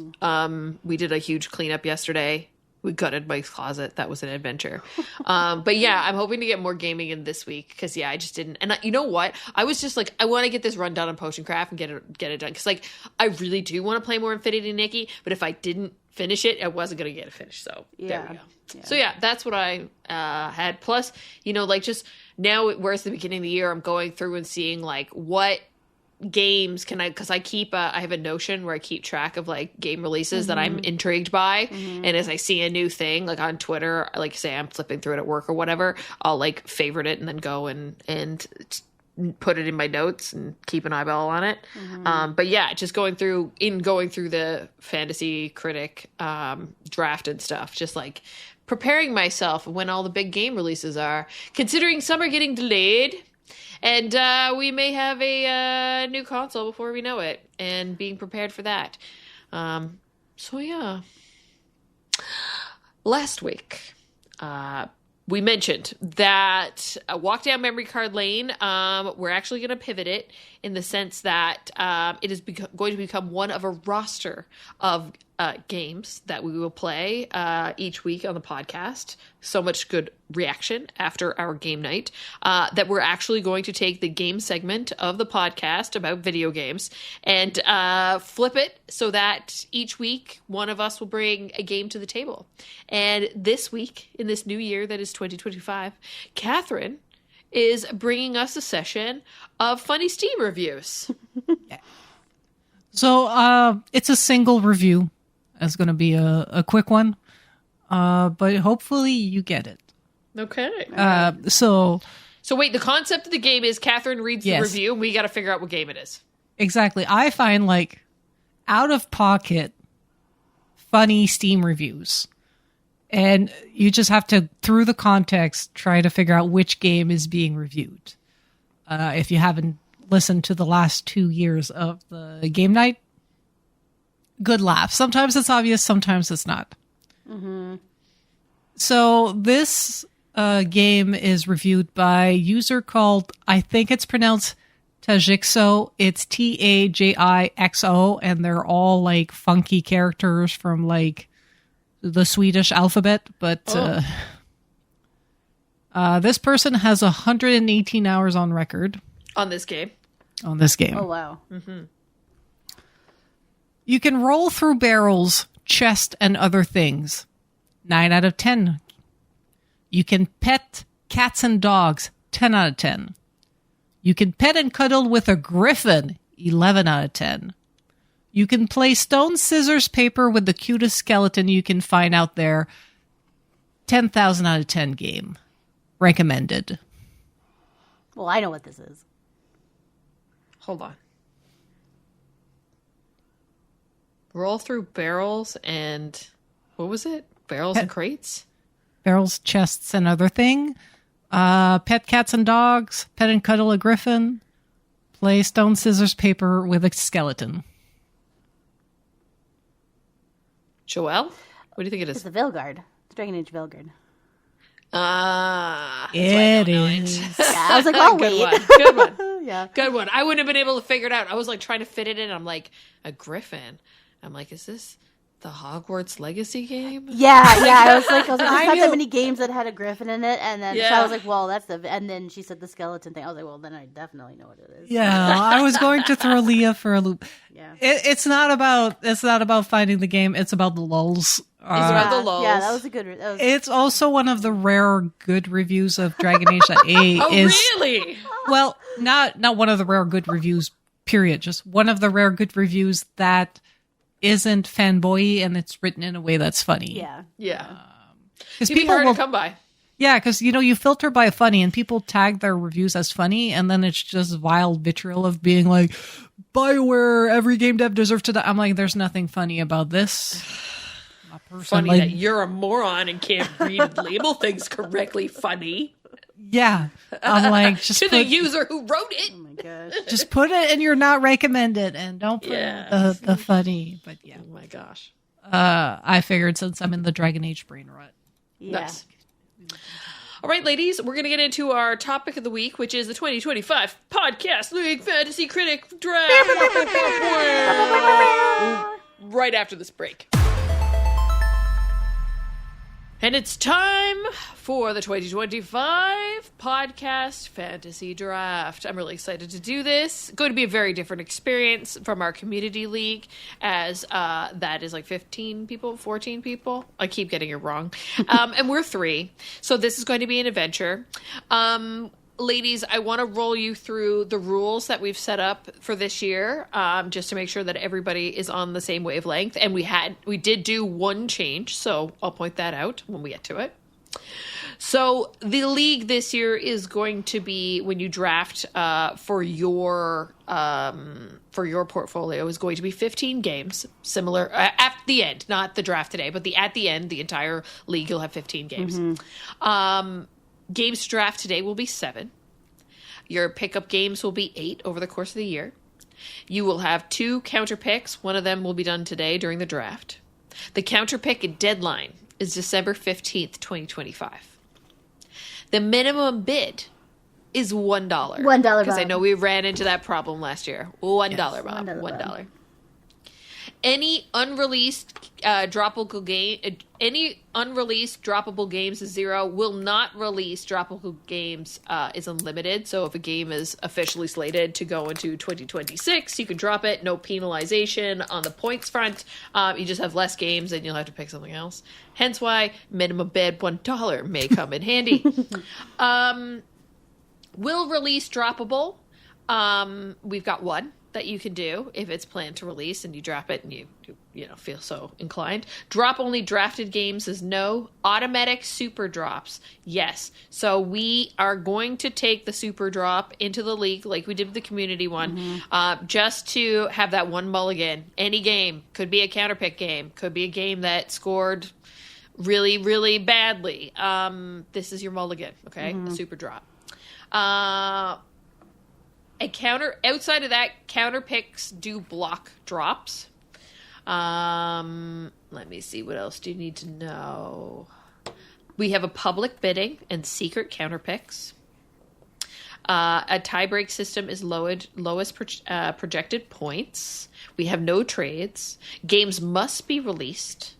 We did a huge cleanup yesterday. We gutted Mike's closet. That was an adventure. But yeah, I'm hoping to get more gaming in this week because I just didn't. And you know what? I was just like, I want to get this run done on Potion Craft and get it done because like I really do want to play more Infinity Nikki. But if I didn't finish it, I wasn't going to get it finished. So there we go. Yeah. So yeah, that's what I had. Plus, like just now where it's the beginning of the year, I'm going through and seeing like what games can I, because I have a Notion where I keep track of like game releases that I'm intrigued by, and as I see a new thing like on Twitter, like say I'm flipping through it at work or whatever, I'll like favorite it and then go and put it in my notes and keep an eyeball on it. But yeah, just going through the Fantasy Critic draft and stuff, just like preparing myself when all the big game releases are, considering some are getting delayed. And we may have a new console before we know it, and being prepared for that. So yeah. Last week, we mentioned that Walk Down Memory Card Lane, we're actually going to pivot it in the sense that it is going to become one of a roster of games that we will play each week on the podcast. So much good reaction after our game night that we're actually going to take the game segment of the podcast about video games and flip it so that each week one of us will bring a game to the table. And this week, in this new year that is 2025, Catherine is bringing us a session of funny Steam reviews. So it's a single review. It's going to be a quick one, but hopefully you get it. Okay. So wait, the concept of the game is Catherine reads the review, and we got to figure out what game it is. Exactly. I find like out of pocket funny Steam reviews, and you just have to, through the context, try to figure out which game is being reviewed. If you haven't listened to the last 2 years of the game night, good laugh. Sometimes it's obvious, sometimes it's not. So this game is reviewed by a user called, I think it's pronounced Tajixo. It's Tajixo, and they're all like funky characters from like the Swedish alphabet. But this person has 118 hours on record. On this game. Oh, wow. You can roll through barrels, chests, and other things. 9 out of 10. You can pet cats and dogs, 10 out of 10. You can pet and cuddle with a griffin, 11 out of 10. You can play stone, scissors, paper with the cutest skeleton you can find out there, 10,000 out of 10 game. Recommended. Well, I know what this is. Hold on. Roll through barrels and... What was it? Barrels and crates? Barrels, chests, and other thing. Pet cats and dogs. Pet and cuddle a griffin. Play stone, scissors, paper with a skeleton. Joelle? What do you think it It's is? the Veilguard. The Dragon Age Veilguard. It is. Yeah, I was like, oh, Good wait. one. Good one. Yeah. Good one. I wouldn't have been able to figure it out. I was like trying to fit it in. I'm like, a griffin. I'm like, is this the Hogwarts Legacy game? Yeah. I was like, there's not knew- that many games that had a griffin in it. And then so Yeah. I was like, well, that's the... And then she said the skeleton thing. I was like, well, then I definitely know what it is. Yeah, I was going to throw Leah for a loop. Yeah. It's not about finding the game. It's about the lulls. These are the lulls. Yeah, that was a good... That was, It's also one of the rare good reviews of Dragon Age that Oh, is really? well, not one of the rare good reviews. Period. Just one of the rare good reviews that isn't fanboy and it's written in a way that's funny. yeah. Yeah. because It'd be people hard will. to come by. Yeah, because you filter by funny, and people tag their reviews as funny, and then it's just vile vitriol of being like, "BioWare, every game dev deserves to die." I'm like, there's nothing funny about this. A person, Funny like, that you're a moron and can't read and label things correctly. Funny. yeah, I'm like, just To the put, user who wrote it. Oh, my gosh. just put it, and you're not recommended, and don't put Yeah. the funny. But yeah, Oh my gosh. I figured since I'm in the Dragon Age brain rut. Yeah. Nice. All right, ladies, we're going to get into our topic of the week, which is the 2025 Podcast League Fantasy Critic Draft. Right after this break. And it's time for the 2025 Podcast Fantasy Draft. I'm really excited to do this. Going to be a very different experience from our community league, as that is like 15 people, 14 people. I keep getting it wrong. And we're 3. So this is going to be an adventure. Ladies, I want to roll you through the rules that we've set up for this year, just to make sure that everybody is on the same wavelength. And we did do one change, so I'll point that out when we get to it. So the league this year is going to be, when you draft for your portfolio, is going to be 15 games, similar at the end, not the draft today, but at the end, the entire league, you'll have 15 games. Games to draft today will be 7. Your pickup games will be 8 over the course of the year. You will have 2 counter picks. One of them will be done today during the draft. The counter pick deadline is December 15th, 2025. The minimum bid is $1. $1, Because I Bob. know we ran into that problem last year. $1, Bob. $1, Bob. $1. Any unreleased droppable games is 0. Will not release droppable games is unlimited. So if a game is officially slated to go into 2026, you can drop it. No penalization on the points front. You just have less games and you'll have to pick something else. Hence why minimum bid $1 may come in handy. Will release droppable. We've got 1 that you can do if it's planned to release and you drop it and you feel so inclined. Drop only drafted games is no. Automatic super drops, yes. So we are going to take the super drop into the league like we did with the community one, just to have that one mulligan. Any game, could be a counterpick game, could be a game that scored really, really badly. This is your mulligan, okay? A super drop. Outside of that, counter picks do block drops. Let me see, what else do you need to know? We have a public bidding and secret counter picks. A tiebreak system is lowest projected points. We have no trades. Games must be released.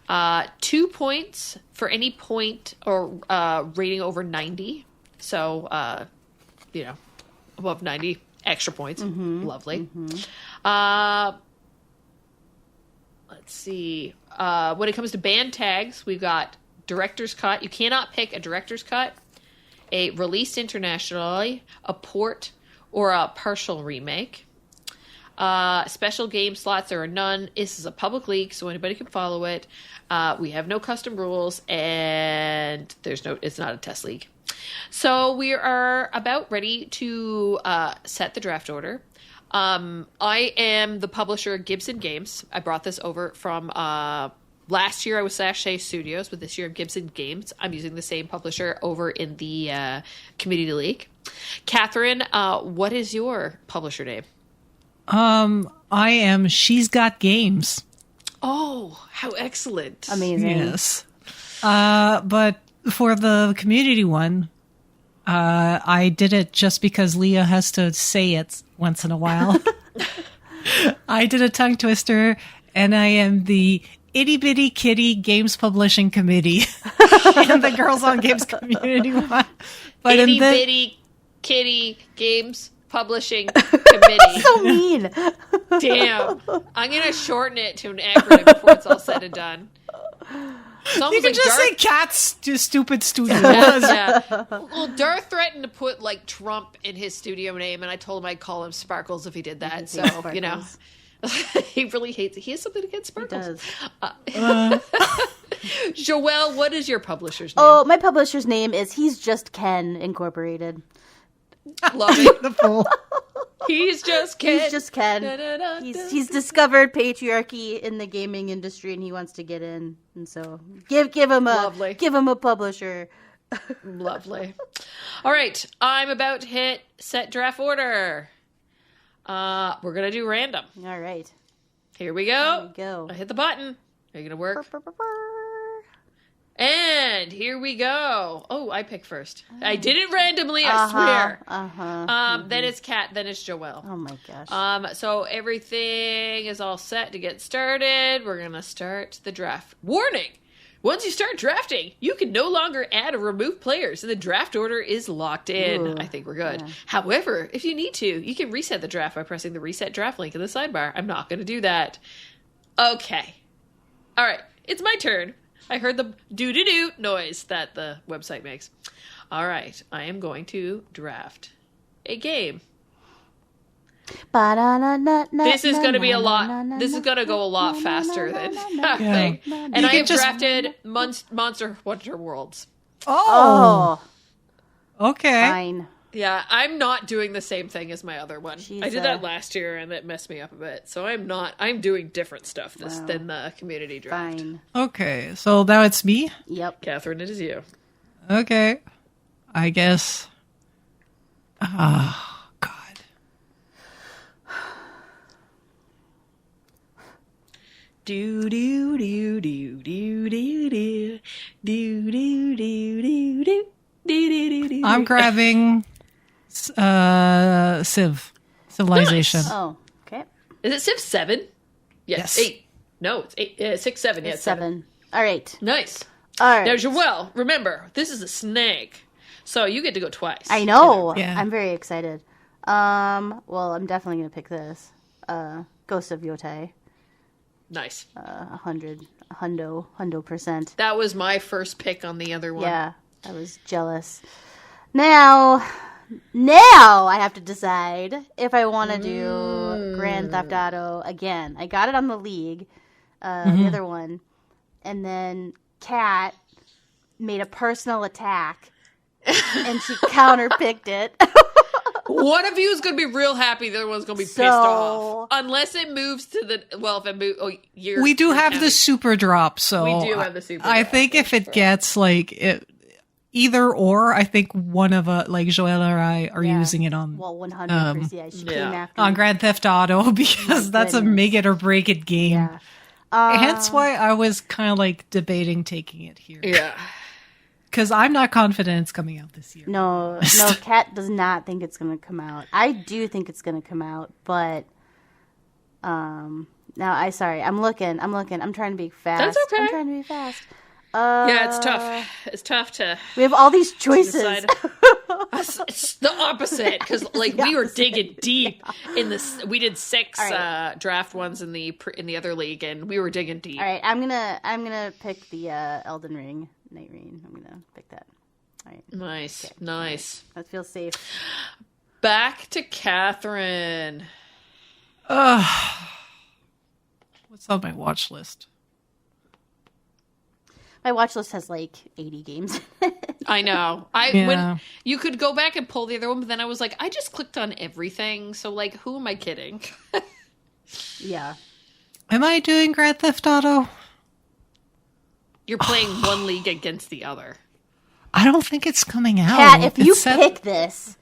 2 points for any point or rating over 90. So, above 90, extra points. Lovely. Let's see. When it comes to band tags, we've got director's cut. You cannot pick a director's cut a released internationally, a port, or a partial remake. Special game slots, there are none. This is a public league, so anybody can follow it. We have no custom rules, and it's not a test league. So we are about ready to set the draft order. I am the publisher of Gibson Games. I brought this over from last year I was Sachet Studios, but this year I'm Gibson Games. I'm using the same publisher over in the Community League. Catherine, what is your publisher name? I am She's Got Games. Oh, how excellent. Amazing. Yes. But for the community one, I did it just because Leah has to say it once in a while. I did a tongue twister, and I am the Itty Bitty Kitty Games Publishing Committee and the Girls on Games community one. But Itty Bitty Kitty Games Publishing Committee. So mean. Damn. I'm going to shorten it to an acronym before it's all said and done. It's You almost can like just Darth. say Cat's stupid studio. Yeah. Well, Darth threatened to put like Trump in his studio name, and I told him I'd call him Sparkles if he did that. So, you know, he really hates it. He has something against Sparkles. He does. Joelle, what is your publisher's name? Oh, my publisher's name is He's Just Ken Incorporated. Love it. The fool. He's just Ken. He's just Ken. Da-da-da-da. He's discovered patriarchy in the gaming industry, and he wants to get in. And so give him a publisher. Lovely. All right, I'm about to hit set draft order. We're gonna do random. All right, Here we go. here we go. I hit the button. Are you gonna work? And here we go. Oh, I pick first. I did it randomly, I swear. Then it's Kat, then it's Joelle. Oh my gosh. So everything is all set to get started. We're gonna start the draft. Warning! Once you start drafting, you can no longer add or remove players, and the draft order is locked in. Ooh, I think we're good. yeah. However, if you need to, you can reset the draft by pressing the reset draft link in the sidebar. I'm not going to do that. Okay. All right. It's my turn. I heard the doo-doo-doo noise that the website makes. All right. I am going to draft a game. This is going to be a lot. This is going to go a lot faster than thing. And I have drafted Monster Hunter Worlds. Oh, Oh, okay. fine. Yeah, I'm not doing the same thing as my other one. She's, I did that last year and it messed me up a bit. So I'm doing different stuff than the community draft. Fine. Okay, so now it's me? Yep. Catherine, it is you. Okay. I guess. Oh, God. Do do do do do do do do do do do do do do. I'm grabbing Civilization. Nice. Oh, okay. Is it Civ 7? Yes. 8. No, it's 8. 6, 7. Yeah, It's 7. All right. Nice. All right. Now, Joelle, remember, this is a snake. So you get to go twice. I know. Yeah. I'm very excited. Well, I'm definitely going to pick this. Ghost of Yotai. Nice. 100%. That was my first pick on the other one. Yeah, I was jealous. Now I have to decide if I want to do Grand Theft Auto again. I got it on the League, the other one, and then Kat made a personal attack, and she counterpicked it. One of you is going to be real happy. The other one's going to be pissed off. Unless it moves to the... Well, if it moves... Oh, We do have the super drop, so... We do have the super I drop, think if it gets, either or, I think one of, Joelle or I are using it on... Well, 100%. Yeah, she came after on me. Grand Theft Auto, because that's a make it or break it game. Yeah. Hence why I was kind of, debating taking it here. Yeah. Because I'm not confident it's coming out this year. No, Kat does not think it's going to come out. I do think it's going to come out, but now I'm looking. I'm trying to be fast. That's okay. I'm trying to be fast. Yeah, it's tough. It's tough to We have all these choices. decide. It's the opposite because we were digging deep in this. We did 6 All right. draft ones in the other league, and we were digging deep. All right, I'm gonna pick the Elden Ring, Night Rain. I'm gonna pick that. All right. Nice. Okay. Nice. That feels safe. Back to Catherine. What's on my watch list? My watch list has like 80 games. I know. When you could go back and pull the other one, but then I was like, I just clicked on everything. So like, who am I kidding? Yeah. Am I doing Grand Theft Auto? You're playing one league against the other. I don't think it's coming out. Kat, if you pick this,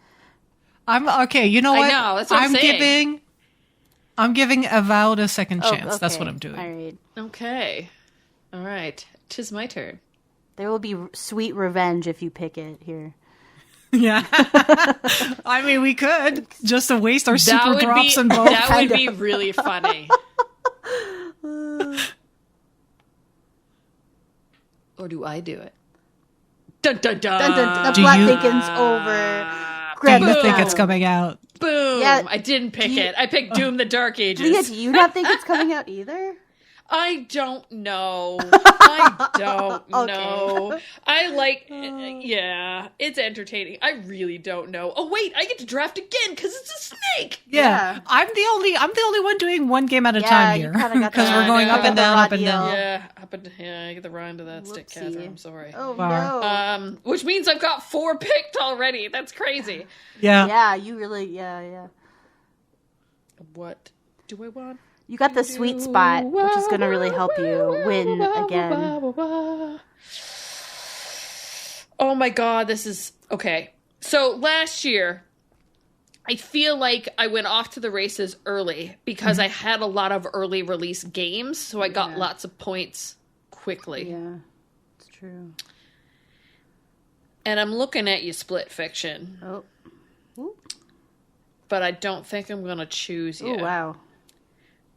I'm okay. You know what? I know. That's what I'm saying. I'm giving Avowed a second chance. okay. That's what I'm doing. All right. Okay. All right. 'Tis my turn. There will be sweet revenge if you pick it here. Yeah. I mean, we could just to waste our super drops and both. That would be really funny. Or do I do it? Dun dun dun. Dun, dun, dun. The plot thickens over. Do you think it's coming out? Boom. Yeah. I didn't pick it. I picked Doom the Dark Ages. Leah, do you not think it's coming out either? I don't know. I don't know. I like, yeah, it's entertaining. I really don't know. Oh wait, I get to draft again because it's a snake. Yeah. I'm the only one doing one game at a time here because we're going up and down, up and down. Yeah, I get the run to that stick, Catherine. I'm sorry. Oh no. Which means I've got 4 picked already. That's crazy. Yeah. Yeah, you really, yeah. What do I want? You got the sweet spot, which is going to really help you win again. Oh my god, this is... Okay. So last year, I feel like I went off to the races early because I had a lot of early release games, so I got lots of points quickly. Yeah, it's true. And I'm looking at you, Split Fiction. Oh. Ooh. But I don't think I'm going to choose you. Oh, wow.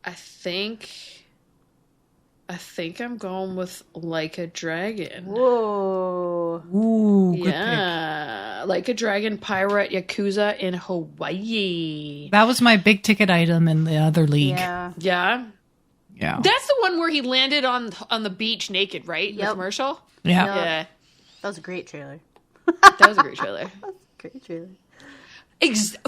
I think I'm going with Like a Dragon. Whoa. Ooh, good Yeah. Like a Dragon Pirate Yakuza in Hawaii. pick. That was my big ticket item in the other league. Yeah. Yeah. Yeah. That's the one where he landed on the beach naked, right? The commercial? Yeah. Yeah. That was a great trailer. That was a great trailer. Great trailer.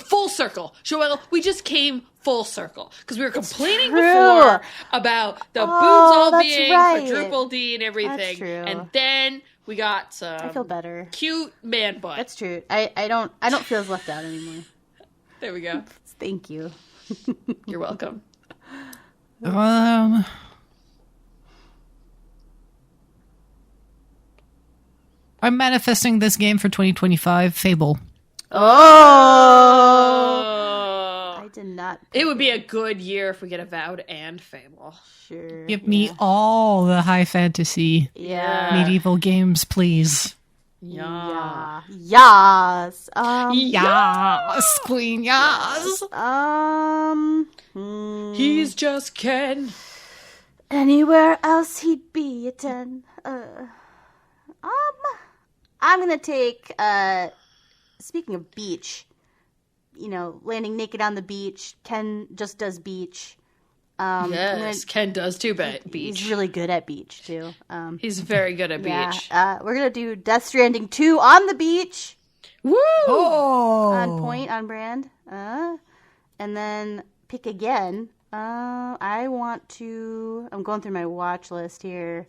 Full circle. Joelle, we just came full circle. Because we were complaining true. before about the boobs all that's being right. quadruple D and everything. That's true. And then we got some I feel better. cute man butt. That's true. I don't feel as left out anymore. There we go. Thank you. You're welcome. I'm manifesting this game for 2025, Fable. Oh! I did not. It would be a good year if we get Avowed and Fable. Sure. Give me all the high fantasy Yeah. medieval games, please. Yeah. Yes. Yes, Queen, yes. He's just Ken. Anywhere else he'd be a 10. I'm gonna take, speaking of beach, landing naked on the beach. Ken just does beach. Yes, Ken does too, beach. He's really good at beach, too. He's very good at beach. We're gonna do Death Stranding 2 on the beach. Woo! Oh. On point, on brand. And then pick again. I'm going through my watch list here.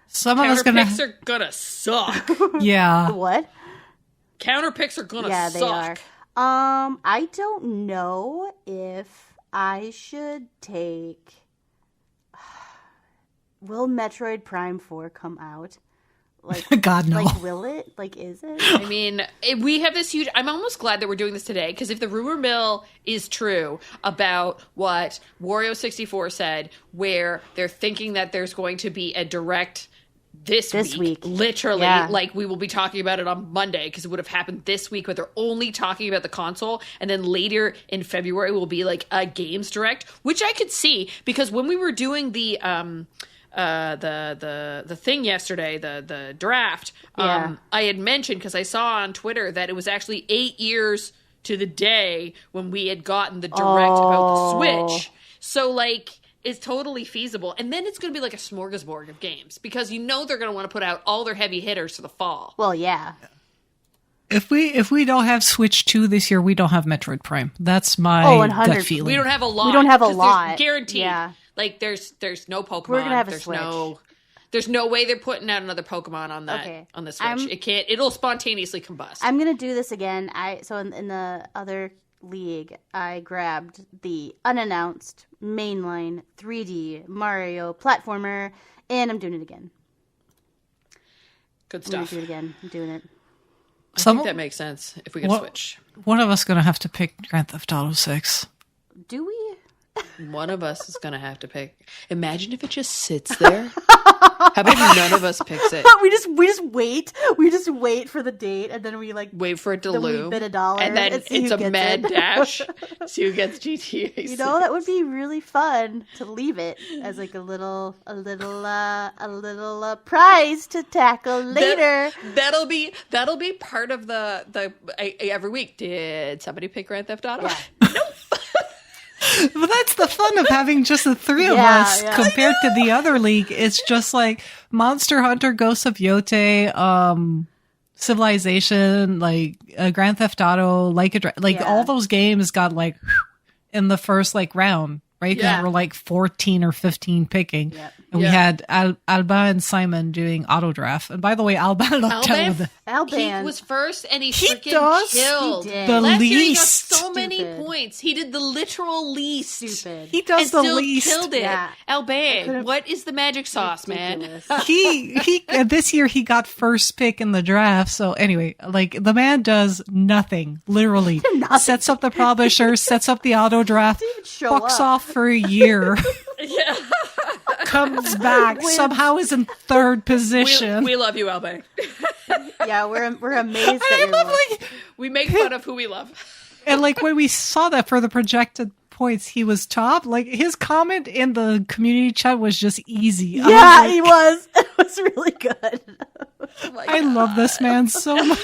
Some of us Counter picks are gonna suck. Yeah. What? Counter picks are gonna Yeah, suck. they are. I don't know if I should take... Will Metroid Prime 4 come out? God, no. Will it? Is it? I mean, we have this huge... I'm almost glad that we're doing this today, because if the rumor mill is true about what Wario64 said, where they're thinking that there's going to be a direct this week, literally, we will be talking about it on Monday, because it would have happened this week, but they're only talking about the console, and then later in February will be a games direct, which I could see, because when we were doing the thing yesterday, the draft, I had mentioned, because I saw on Twitter that it was actually 8 years to the day when we had gotten the direct about the Switch. So it's totally feasible. And then it's going to be like a smorgasbord of games, because they're going to want to put out all their heavy hitters for the fall. Well, yeah. If we don't have Switch 2 this year, we don't have Metroid Prime. That's my 100. gut feeling. We don't have a lot. We don't have a 'cause lot. There's guaranteed. Yeah. Like there's no Pokemon. We're gonna have a there's Switch. There's no way they're putting out another Pokemon on that on the Switch. It can't. It'll spontaneously combust. I'm gonna do this again. In the other league, I grabbed the unannounced mainline 3D Mario platformer, and I'm doing it again. Good I'm gonna stuff. do it again. I'm doing it. I think that makes sense if we can switch. One of us gonna have to pick Grand Theft Auto 6. Do we? One of us is going to have to pick. Imagine if it just sits there. How about none of us picks it? we just wait. We just wait for the date, and then we wait for it to then loom. we bid $1, and then see it's who a gets mad it. dash. See who gets GTA. You know, that would be really fun to leave it as like a little prize to tackle later. That'll be part of the every week. Did somebody pick Grand Theft Auto? Yeah. But that's the fun of having just the three of us compared to the other league. It's just like Monster Hunter, Ghosts of Yote, Civilization, like Grand Theft Auto, all those games got like in the first like round, right? 'Cause we're like 14 or 15 picking. Yep. And we had Alba and Simon doing auto draft. And by the way, Alba looked out with it. He was first, and he freaking killed. He did. The Last year he got least. so many points. He did the literal least. Stupid. He does and the still least. killed it. Yeah. Alban, what is the magic sauce, Ridiculous. man? He this year he got first pick in the draft. So anyway, like the man does nothing, literally. Sets up the publisher, sets up the auto draft, show fucks up. off for a year, Yeah. comes back, somehow is in third position. We love you, Alban. Yeah, we're amazed I at your love luck. like, We make fun of who we love. and like when we saw that for the projected points, he was top. Like his comment in the community chat was just easy. Yeah, he was. It was really good. I love this man so much.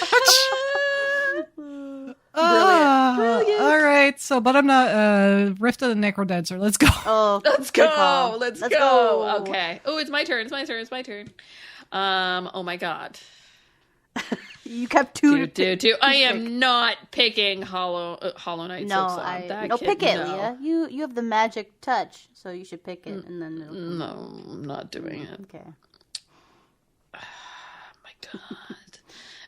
Brilliant. All right, so but I'm not Rift of the Necrodancer. Let's go. Oh, Let's good go. call. Let's go. Okay. Oh, it's my turn. It's my turn. Oh my god. You kept two. I am not picking Hollow Knight. Pick it, Leah. You have the magic touch, so you should pick it, and then No, I'm not doing it. Okay.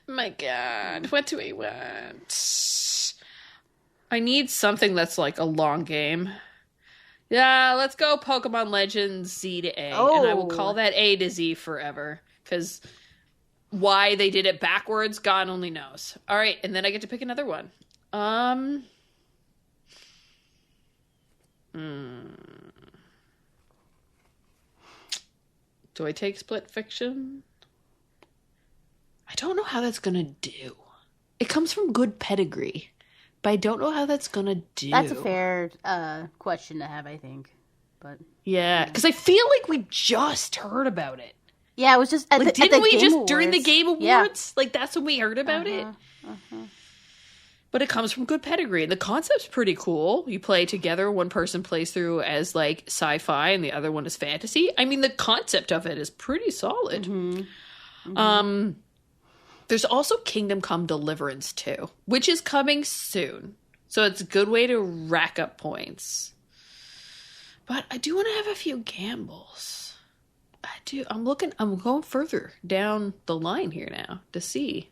My god. What do I want? I need something that's like a long game. Yeah, let's go Pokemon Legends Z to A. And I will call that A to Z forever. Because why they did it backwards, God only knows. All right, and then I get to pick another one. Do I take Split Fiction? I don't know how that's going to do. It comes from good pedigree, but I don't know how that's going to do. That's a fair question to have, I think. But yeah, because I feel like we just heard about it. Yeah, it was just at didn't we Game just Awards. during the Game Awards? Yeah. Like that's when we heard about it. But it comes from good pedigree, and the concept's pretty cool. You play together. One person plays through as like sci-fi, and the other one is fantasy. I mean, the concept of it is pretty solid. There's also Kingdom Come Deliverance 2, which is coming soon. So it's a good way to rack up points. But I do want to have a few gambles. I do. I'm going further down the line here now to see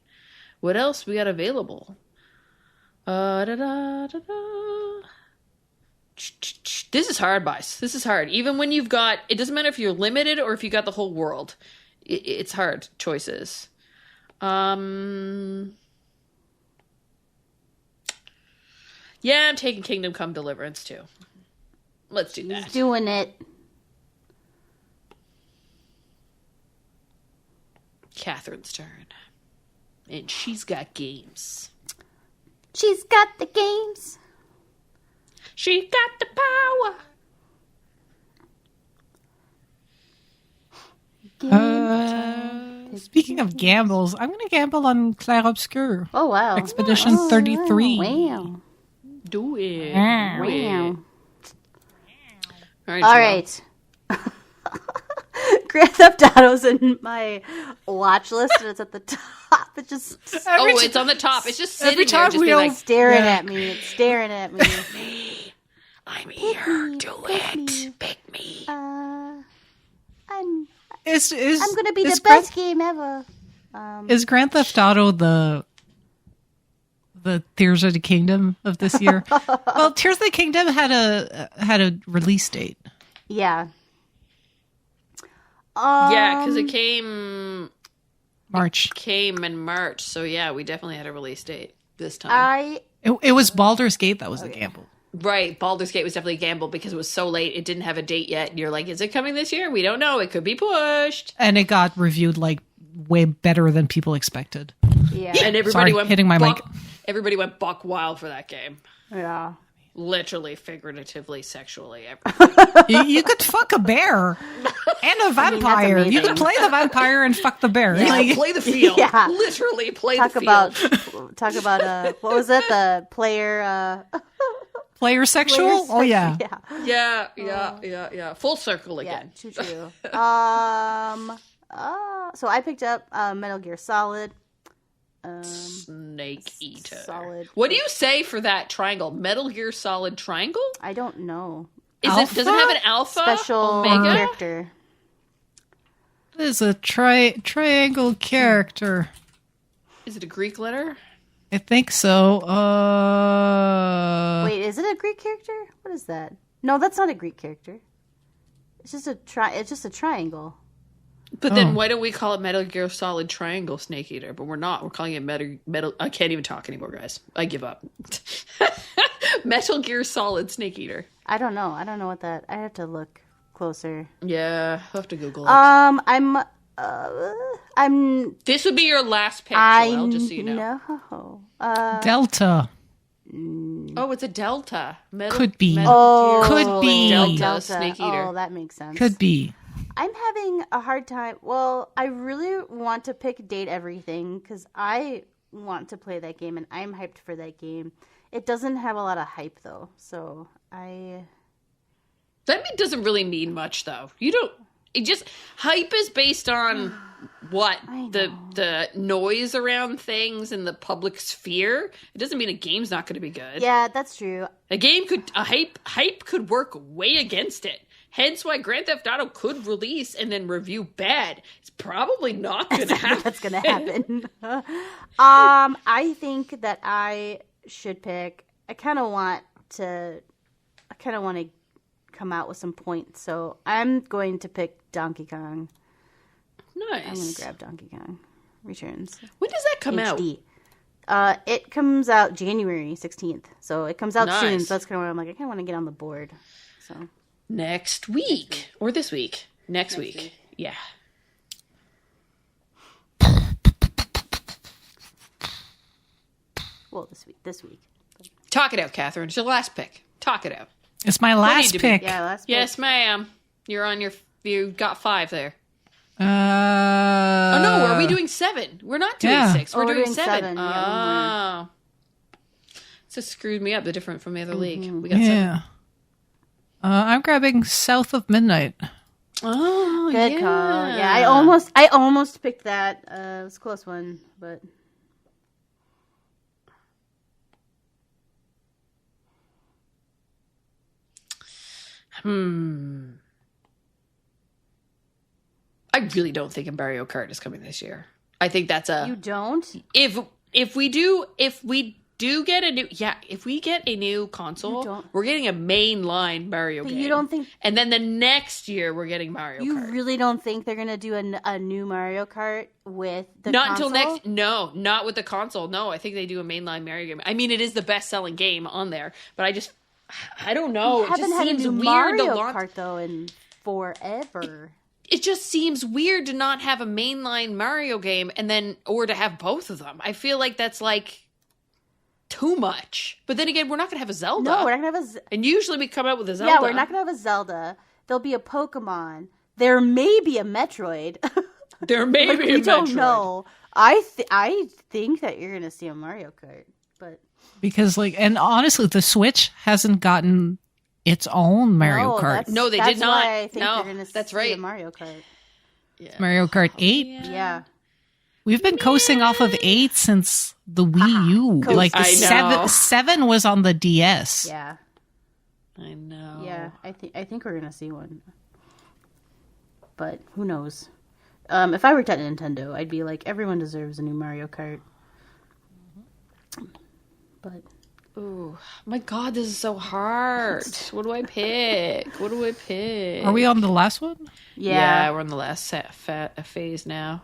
what else we got available. This is hard, boys. This is hard. Even when you've got, it doesn't matter if you're limited or if you got the whole world. It's hard choices. Yeah, I'm taking Kingdom Come Deliverance too. Let's do that. He's doing it. Catherine's turn. And she's got games. She's got the games. She got the power. Speaking of gambles, I'm going to gamble on Clair Obscur. Oh, wow. Expedition 33. Wow. Do it. Wow. Do it. All right. Grand Theft Auto's in my watch list, and it's at the top. It just It's on the top. It's just sitting every there, time just we being all- like, staring at me. It's staring at me. I'm here. Do pick it. me. Pick me. I'm I'm gonna be the best game ever. Is Grand Theft Auto the Tears of the Kingdom of this year? Well, Tears of the Kingdom had a release date. Yeah. Yeah, because it came March. in March. So yeah, we definitely had a release date this time. It was Baldur's Gate that was the gamble. Right, Baldur's Gate was definitely a gamble because it was so late. It didn't have a date yet. And you're like, is it coming this year? We don't know. It could be pushed. And it got reviewed like way better than people expected. Yeah. And everybody Sorry, went hitting my buck, mic. Everybody went buck wild for that game. Yeah. Literally, figuratively, sexually, everything. You could fuck a bear and a vampire. You amazing. could play the vampire and fuck the bear. Yeah, Like, play the field. Yeah. Literally play Talk the about field. what was it? The player. player sexual? Oh yeah. Yeah. Full circle Yeah. again. Choo choo. So I picked up Metal Gear Solid. Snake Eater. Solid. What do you say for that triangle? Metal Gear Solid triangle? I don't know. Does it have an alpha? Special Omega? character. It is a triangle character. Is it a Greek letter? I think so. Wait, is it a Greek character? What is that? No, that's not a Greek character. It's just a It's just a triangle. But then why don't we call it Metal Gear Solid Triangle Snake Eater? But we're not. We're calling it Metal. I can't even talk anymore, guys. I give up. Metal Gear Solid Snake Eater. I don't know. I don't know what that. I have to look closer. Yeah, I'll have to Google it. I'm. This would be your last pick, Joelle, just so you know. No. Delta. Oh, it's a Delta. Could be. Metal Gear Could Solid be. Delta Snake Eater. Oh, that makes sense. Could be. I'm having a hard time. Well, I really want to pick Date Everything because I want to play that game and I'm hyped for that game. It doesn't have a lot of hype though, so That doesn't really mean much, though. You don't. It just hype is based on what the noise around things in the public sphere. It doesn't mean a game's not going to be good. Yeah, that's true. Hype could work way against it. Hence why Grand Theft Auto could release and then review bad. It's probably not going to happen. That's gonna happen. I think that I should pick. I kind of want to come out with some points, so I'm going to pick Donkey Kong. Nice. I'm gonna grab Donkey Kong Returns. When does that come out? HD. It comes out January 16th, so it comes out soon. Nice. So that's kind of where I'm like, I kind of want to get on the board. So Next week. Or this week. Next week. Yeah. well, this week. Talk it out, Catherine. It's your last pick. Talk it out. It's my last to be- pick. Yeah, last pick. Yes, ma'am. You're on you got 5 there. Oh Oh no, are we doing 7? We're not doing Yeah. 6. We're we're doing doing 7. seven. Yeah, Oh. So screwed me up. They're different from the other league. We got 7. Yeah. I'm grabbing South of Midnight. Oh, Good yeah. call. Yeah, I almost picked that. It was a close one, but I really don't think Mario Kart is coming this year. I think that's a you don't. if we do get a new if we get a new You console, don't- we're getting a mainline Mario But game. you don't think and then the next year we're getting Mario you Kart. really don't think they're gonna do a new Mario Kart with the Not console? until next. No, not with the console. No, I think they do a mainline Mario game. I mean, it is the best-selling game on there, but I don't know. We It haven't just had a seems new weird Mario to launch. Kart though in forever. It just seems weird to not have a mainline Mario game and then or to have both of them. I feel like that's like too much. But then again, we're not going to have a Zelda. No, we're not gonna have a. And usually we come out with a Zelda. Yeah, we're not gonna have a Zelda. There'll be a Pokemon. There may be a Metroid. There may Like, be a we don't Metroid. know. I think that you're gonna see a Mario Kart, but Because, and honestly, the Switch hasn't gotten its own Mario no, Kart. No, they that's did not. Why I think No, you're gonna that's see right. a Mario Kart. Mario Kart 8. Yeah. We've been coasting off of 8 since the Wii U. Like I know. 7 was on the DS. Yeah. I know. Yeah. I think we're gonna see one. But who knows? If I worked at Nintendo, I'd be like, everyone deserves a new Mario Kart. But Ooh, my God, this is so hard. What do I pick? Are we on the last one? yeah. we're in the last phase now.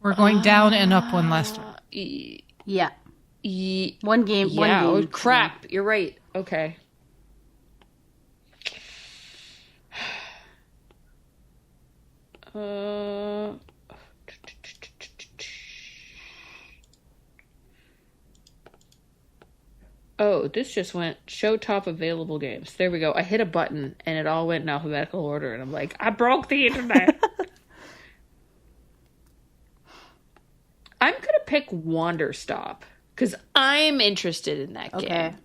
We're going down and up one last time. Yeah. One game. Oh, crap. You're right. Okay. Oh, this just went show top available games. There we go. I hit a button and it all went in alphabetical order, and I'm like, I broke the internet. I'm gonna pick Wander Stop because I'm interested in that game.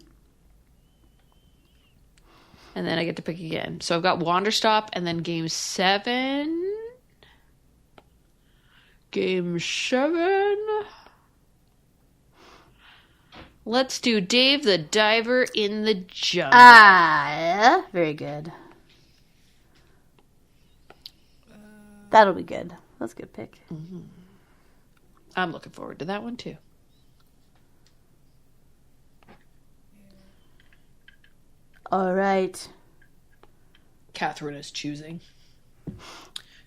And then I get to pick again. So I've got Wander Stop and then Game 7. Game 7. Let's do Dave the Diver in the Jungle. Very good. That'll be good. That's a good pick. Mm-hmm. I'm looking forward to that one too. All right. Catherine is choosing.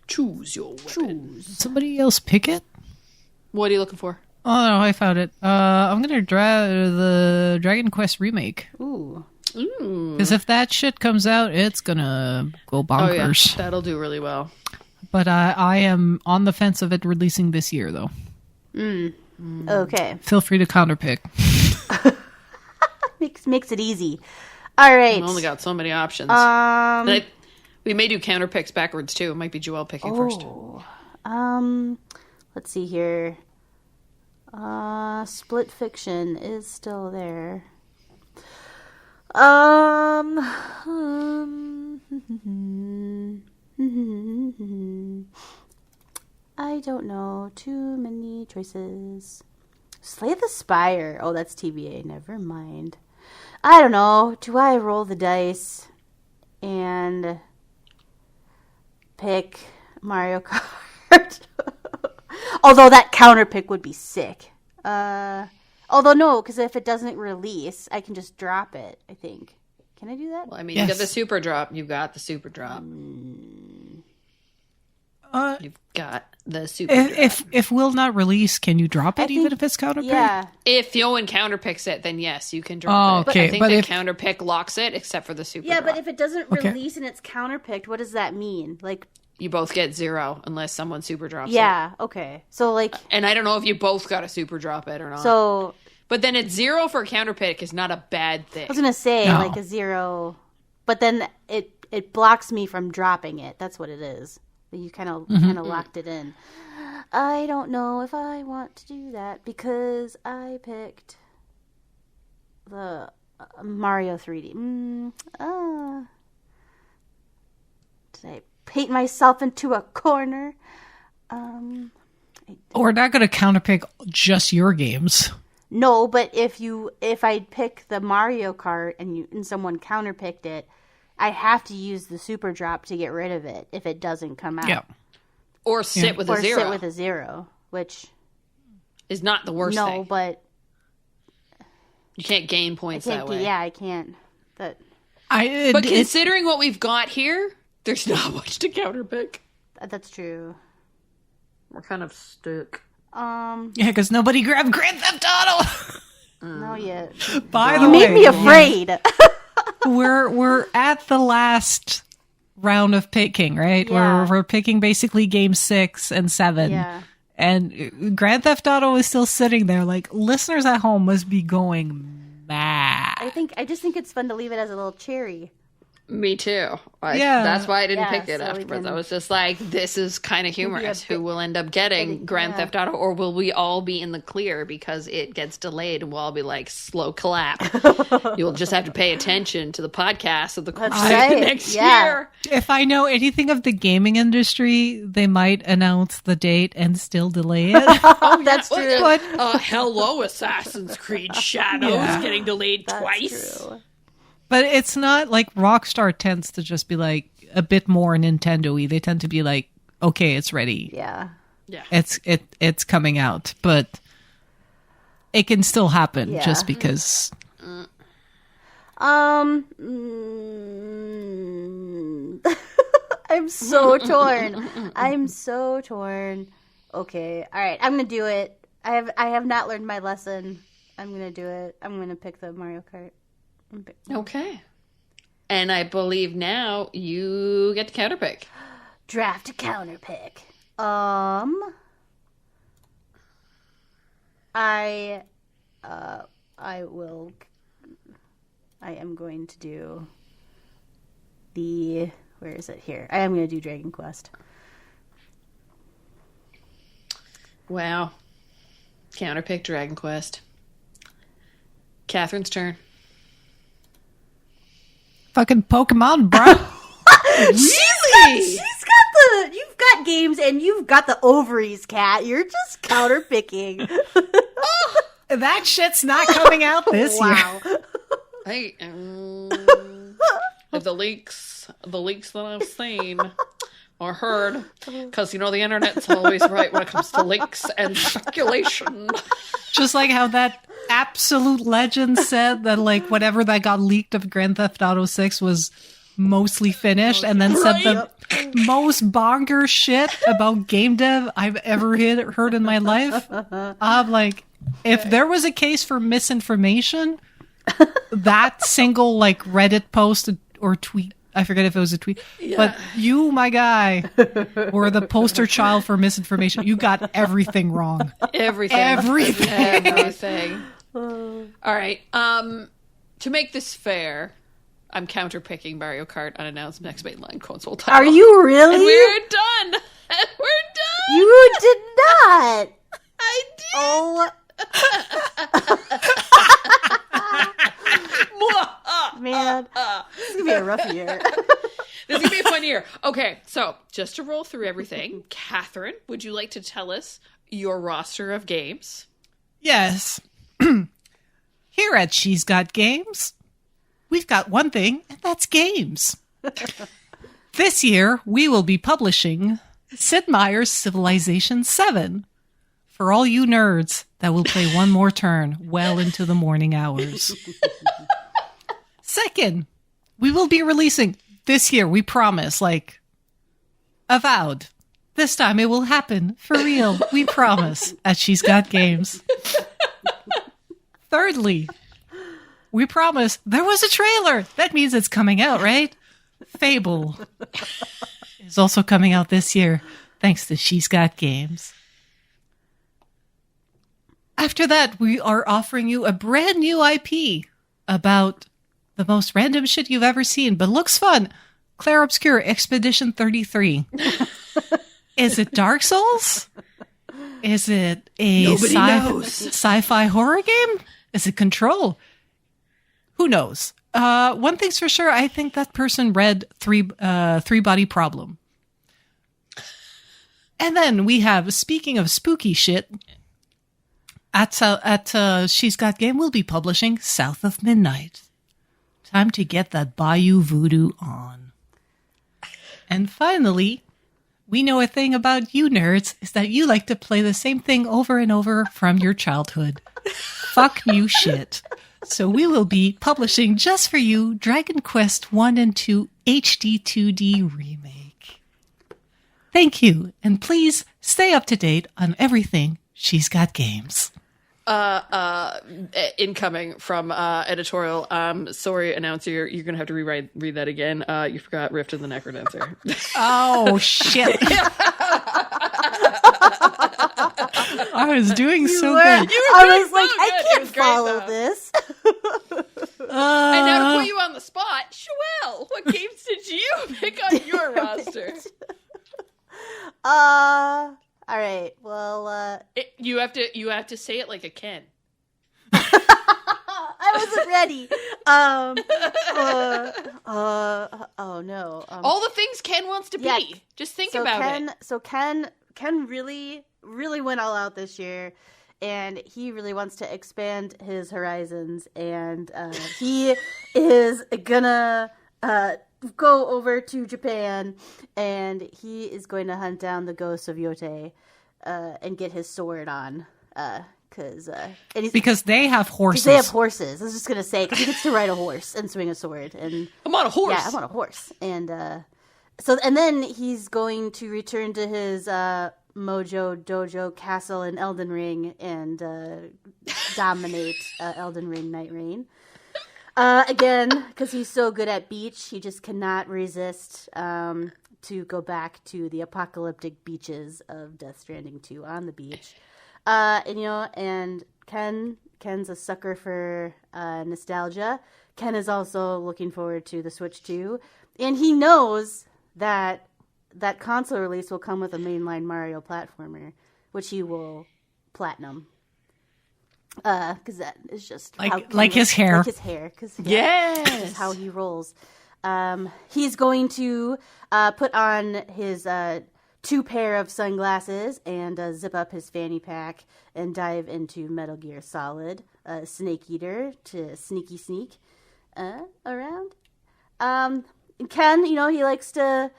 Choose your weapon. Somebody else pick it? What are you looking for? Oh, no, I found it. I'm going to draw the Dragon Quest remake. Ooh. Because if that shit comes out, it's going to go bonkers. Oh, yeah. That'll do really well. But I am on the fence of it releasing this year, though. Okay. Feel free to counterpick. Makes it easy. All right. We only got so many options. We may do counterpicks backwards too. It might be Joelle picking first. Let's see here. Split Fiction is still there. I don't know. Too many choices. Slay the Spire. Oh, that's TBA. Never mind. I don't know. Do I roll the dice and pick Mario Kart? Although that counter pick would be sick. Although no, because if it doesn't release, I can just drop it, I think. Can I do that? Well, I mean, Yes. you got the super drop. You've got the super drop. You've got the super drop. If will not release, can you drop it even think- if it's counterpick? Yeah. If Yoan counterpicks it, then yes, you can drop it. okay, I think but the if- counterpick locks it, except for the super Yeah, drop. but if it doesn't Okay. release and it's counterpicked, what does that mean? Like, You both get 0 unless someone super drops it. yeah, okay. So, like, And I don't know if you both got to super drop it or not. so But then it's 0 for a counterpick is not a bad thing. I was gonna say No. like a 0, but then it blocks me from dropping it. That's what it is. You kind of locked it in. I don't know if I want to do that because I picked the Mario 3D. Did I paint myself into a corner? We're not going to counterpick just your games. No, but if I pick the Mario Kart and someone counterpicked it, I have to use the super drop to get rid of it if it doesn't come out. Yeah. Or sit with Or a 0. sit with a 0, which is not the worst no, thing. but You can't gain I points can't. that way. Yeah, I can't. But But considering what we've got here, there's not much to counterpick. that's true. We're kind of stuck. Yeah, because nobody grabbed Grand Theft Auto. No yet. By the You way, made me afraid. we're at the last round of picking, right? Yeah. We're picking basically game 6 and 7. Yeah. And Grand Theft Auto is still sitting there. Like, listeners at home must be going mad. I just think it's fun to leave it as a little cherry. Me too. Yeah. That's why I didn't Yeah, pick it so we afterwards. I can- was just like, this is kind of humorous. bit- Who will end up getting Grand yeah. Theft Auto? Or will we all be in the clear because it gets delayed and we'll all be like, slow clap. You'll just have to pay attention to the podcast of the course of right. the next Yeah. year. If I know anything of the gaming industry, they might announce the date and still delay it. That's true. But Hello, Assassin's Creed Shadows Yeah. getting delayed That's twice. true. But it's not like Rockstar tends to just be like a bit more Nintendo-y. They tend to be like, okay, it's ready. Yeah. Yeah. It's coming out, but it can still happen Yeah. just because. I'm so torn. I'm so torn. Okay. All right. I'm gonna do it. I have not learned my lesson. I'm gonna do it. I'm gonna pick the Mario Kart. Okay. And I believe now you get to counterpick. Draft a counter pick. I am going to do where is it here? I am going to do Dragon Quest. Wow. Counterpick Dragon Quest. Catherine's turn. Fucking Pokemon, bro. Really? You've got games and you've got the ovaries, Cat. You're just counter picking. That shit's not coming out this year. Wow. Hey, the leaks that I've seen or heard, because the internet's always right when it comes to leaks and speculation. Just like how that absolute legend said that, like, whatever that got leaked of Grand Theft Auto 6 was mostly finished, and then said the most bonkers shit about game dev I've ever heard in my life. I'm like, if there was a case for misinformation, that single, like, Reddit post or tweet, I forget if it was a tweet, but you, my guy, were the poster child for misinformation. You got everything wrong. Everything. All right. To make this fair, I'm counterpicking Mario Kart unannounced next mainline console title. Are you really? And we're done. We're done. You did not. I did. Oh. Man, this is going to be a rough year. This is going to be a fun year. Okay, so just to roll through everything, Catherine, would you like to tell us your roster of games? Yes. Here at She's Got Games, we've got one thing, and that's games. This year, we will be publishing Sid Meier's Civilization 7 for all you nerds that will play one more turn well into the morning hours. Second, we will be releasing this year, we promise, like, avowed. This time it will happen, for real, we promise, at She's Got Games. Thirdly, we promise there was a trailer. That means it's coming out, right? Fable is also coming out this year, thanks to She's Got Games. After that, we are offering you a brand new IP about the most random shit you've ever seen, but looks fun. Claire Obscure Expedition 33. Is it Dark Souls? Is it a sci-fi horror game? Is it Control? Who knows? One thing's for sure, I think that person read Three Body Problem. And then we have, speaking of spooky shit, at She's Got Game, we'll be publishing South of Midnight. Time to get that Bayou Voodoo on. And finally, we know a thing about you nerds is that you like to play the same thing over and over from your childhood. Fuck new shit. So we will be publishing just for you Dragon Quest 1 and 2 HD 2D remake. Thank you, and please stay up to date on everything She's Got Games. Incoming from editorial. Sorry, announcer, you're gonna have to read that again. You forgot Rift of the Necrodancer. Oh shit! I was doing so good. I was like, I can't follow this. And now to put you on the spot, Joelle, what game All right. Well, You have to say it like a Ken. I wasn't ready. Oh no. All the things Ken wants to yeah, be. Just think about it. So Ken really went all out this year, and he really wants to expand his horizons, and he is gonna go over to Japan, and he is going to hunt down the ghosts of Yote and get his sword on. Because they have horses. They have horses. I was just gonna say, because he gets to ride a horse and swing a sword. And I'm on a horse. Yeah, I'm on a horse. And and then he's going to return to his Mojo Dojo castle in Elden Ring and dominate Elden Ring Night Rain. Again, because he's so good at beach, he just cannot resist to go back to the apocalyptic beaches of Death Stranding 2 on the beach. And Ken's a sucker for nostalgia. Ken is also looking forward to the Switch 2, and he knows that console release will come with a mainline Mario platformer, which he will platinum. Because that is just like his hair. Like his hair, because yes, is how he rolls. He's going to put on his 2 pair of sunglasses and zip up his fanny pack and dive into Metal Gear Solid, Snake Eater to sneak around. Ken, he likes to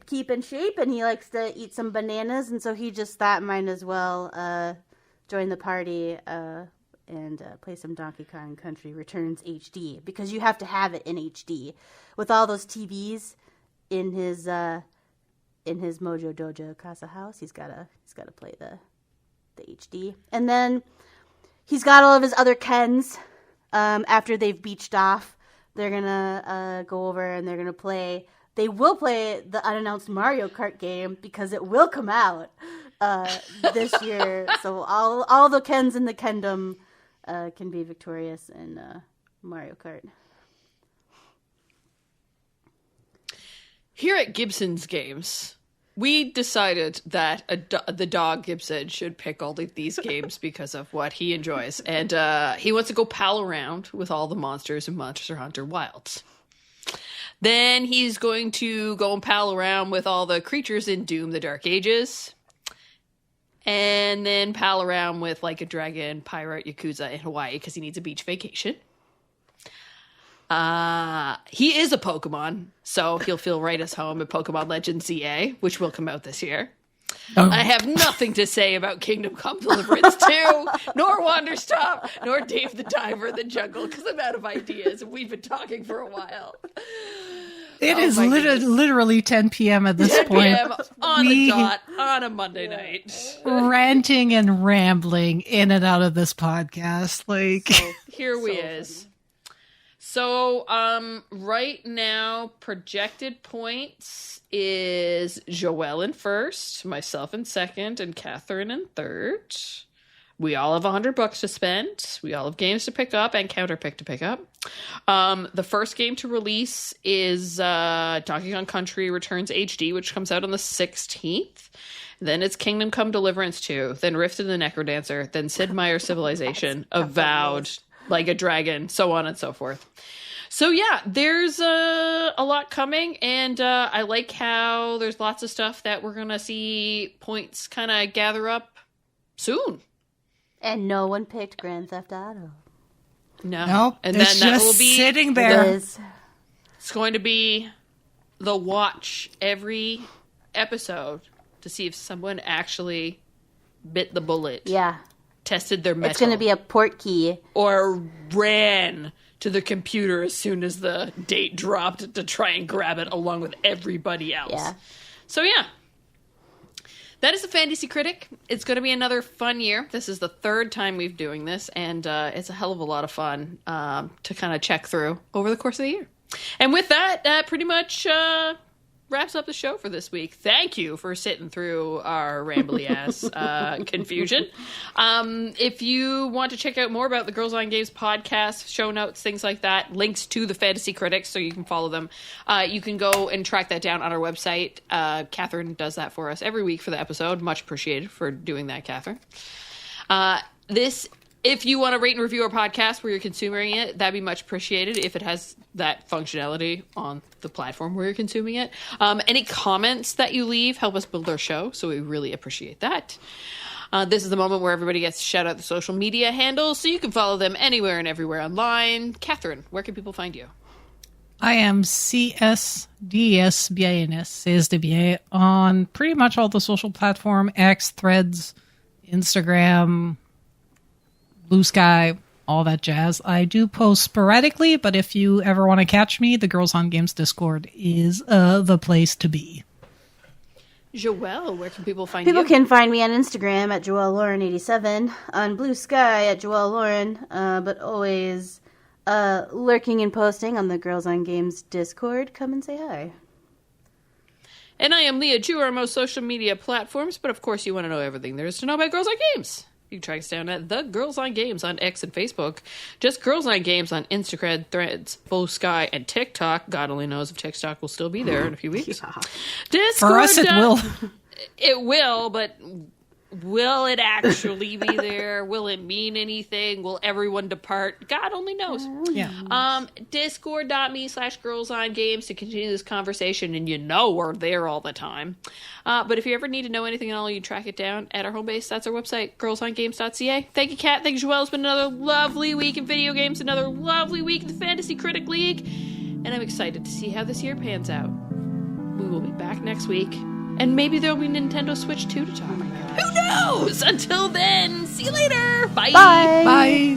keep in shape, and he likes to eat some bananas, and so he just thought might as well join the party and play some Donkey Kong Country Returns HD, because you have to have it in HD with all those TVs in his Mojo Dojo Casa house. He's gotta play the HD, and then he's got all of his other Kens. After they've beached off, they're gonna go over and they're gonna play. They will play the unannounced Mario Kart game, because it will come out this year. So all the Kens in the Kendom can be victorious in Mario Kart. Here at Gibson's Games, we decided that the dog Gibson should pick all of these games because of what he enjoys. And he wants to go pal around with all the monsters in Monster Hunter Wilds. Then he's going to go and pal around with all the creatures in Doom: The Dark Ages. And then pal around with like a dragon, pirate, Yakuza in Hawaii because he needs a beach vacation. He is a Pokemon, so he'll feel right as home at Pokemon Legends ZA, which will come out this year. Oh. I have nothing to say about Kingdom Come Deliverance 2, nor Wanderstop, nor Dave the Diver in the Jungle, because I'm out of ideas, and we've been talking for a while. It is literally 10 p.m. at this 10 point. p.m. on the dot on a Monday night. Ranting and rambling in and out of this podcast. Here we is. So, right now, projected points is Joelle in first, myself in second, and Catherine in third. We all have $100 to spend. We all have games to pick up and counterpick to pick up. The first game to release is Donkey Kong Country Returns HD, which comes out on the 16th. Then it's Kingdom Come Deliverance 2. Then Rift of the Necrodancer. Then Sid Meier's Civilization. Avowed, Like a Dragon, so on and so forth. So yeah, there's a lot coming, and I like how there's lots of stuff that we're going to see points kind of gather up soon. And no one picked Grand Theft Auto. No. Nope, And it's then that just will be sitting there. It's going to be the watch every episode to see if someone actually bit the bullet. Yeah. Tested their metal. It's going to be a port key. Or ran to the computer as soon as the date dropped to try and grab it along with everybody else. Yeah. So yeah. That is the Fantasy Critic. It's going to be another fun year. This is the third time we've doing this, and it's a hell of a lot of fun to kind of check through over the course of the year. And with that, pretty much wraps up the show for this week. Thank you for sitting through our rambly ass confusion. If you want to check out more about the Girls on Games podcast, show notes, things like that, links to the Fantasy Critics so you can follow them, you can go and track that down on our website. Catherine does that for us every week for the episode. Much appreciated for doing that, Catherine. If you want to rate and review our podcast where you're consuming it, that'd be much appreciated if it has that functionality on the platform where you're consuming it. Any comments that you leave help us build our show, so we really appreciate that. This is the moment where everybody gets to shout out the social media handles, so you can follow them anywhere and everywhere online. Catherine, where can people find you? I am CSDSBINS, says de bien, on pretty much all the social platform, X, Threads, Instagram, Blue Sky, all that jazz. I do post sporadically, but if you ever want to catch me, the Girls on Games Discord is the place to be. Joelle, where can people find you? People can find me on Instagram at JoelleLauren87, on Blue Sky at JoelleLauren, but always lurking and posting on the Girls on Games Discord. Come and say hi. And I am Leah Jew on most social media platforms, but of course you want to know everything there is to know about Girls on Games. You can track us down at The Girls on Games on X and Facebook. Just Girls on Games on Instagram, Threads, Blue Sky, and TikTok. God only knows if TikTok will still be there in a few weeks. Yeah. Discord, For us, it will. It will, but will it actually be there? Will it mean anything? Will everyone depart? God only knows. Yeah. Discord.me/girlsongames to continue this conversation, and you know we're there all the time. But if you ever need to know anything at all, you track it down at our home base. That's our website, girlsongames.ca. Thank you, Kat. Thank you, Joelle. It's been another lovely week in video games, another lovely week in the Fantasy Critic League, and I'm excited to see how this year pans out. We will be back next week, and maybe there'll be Nintendo Switch 2 to talk about. Who knows? Until then, see you later. Bye. Bye. Bye.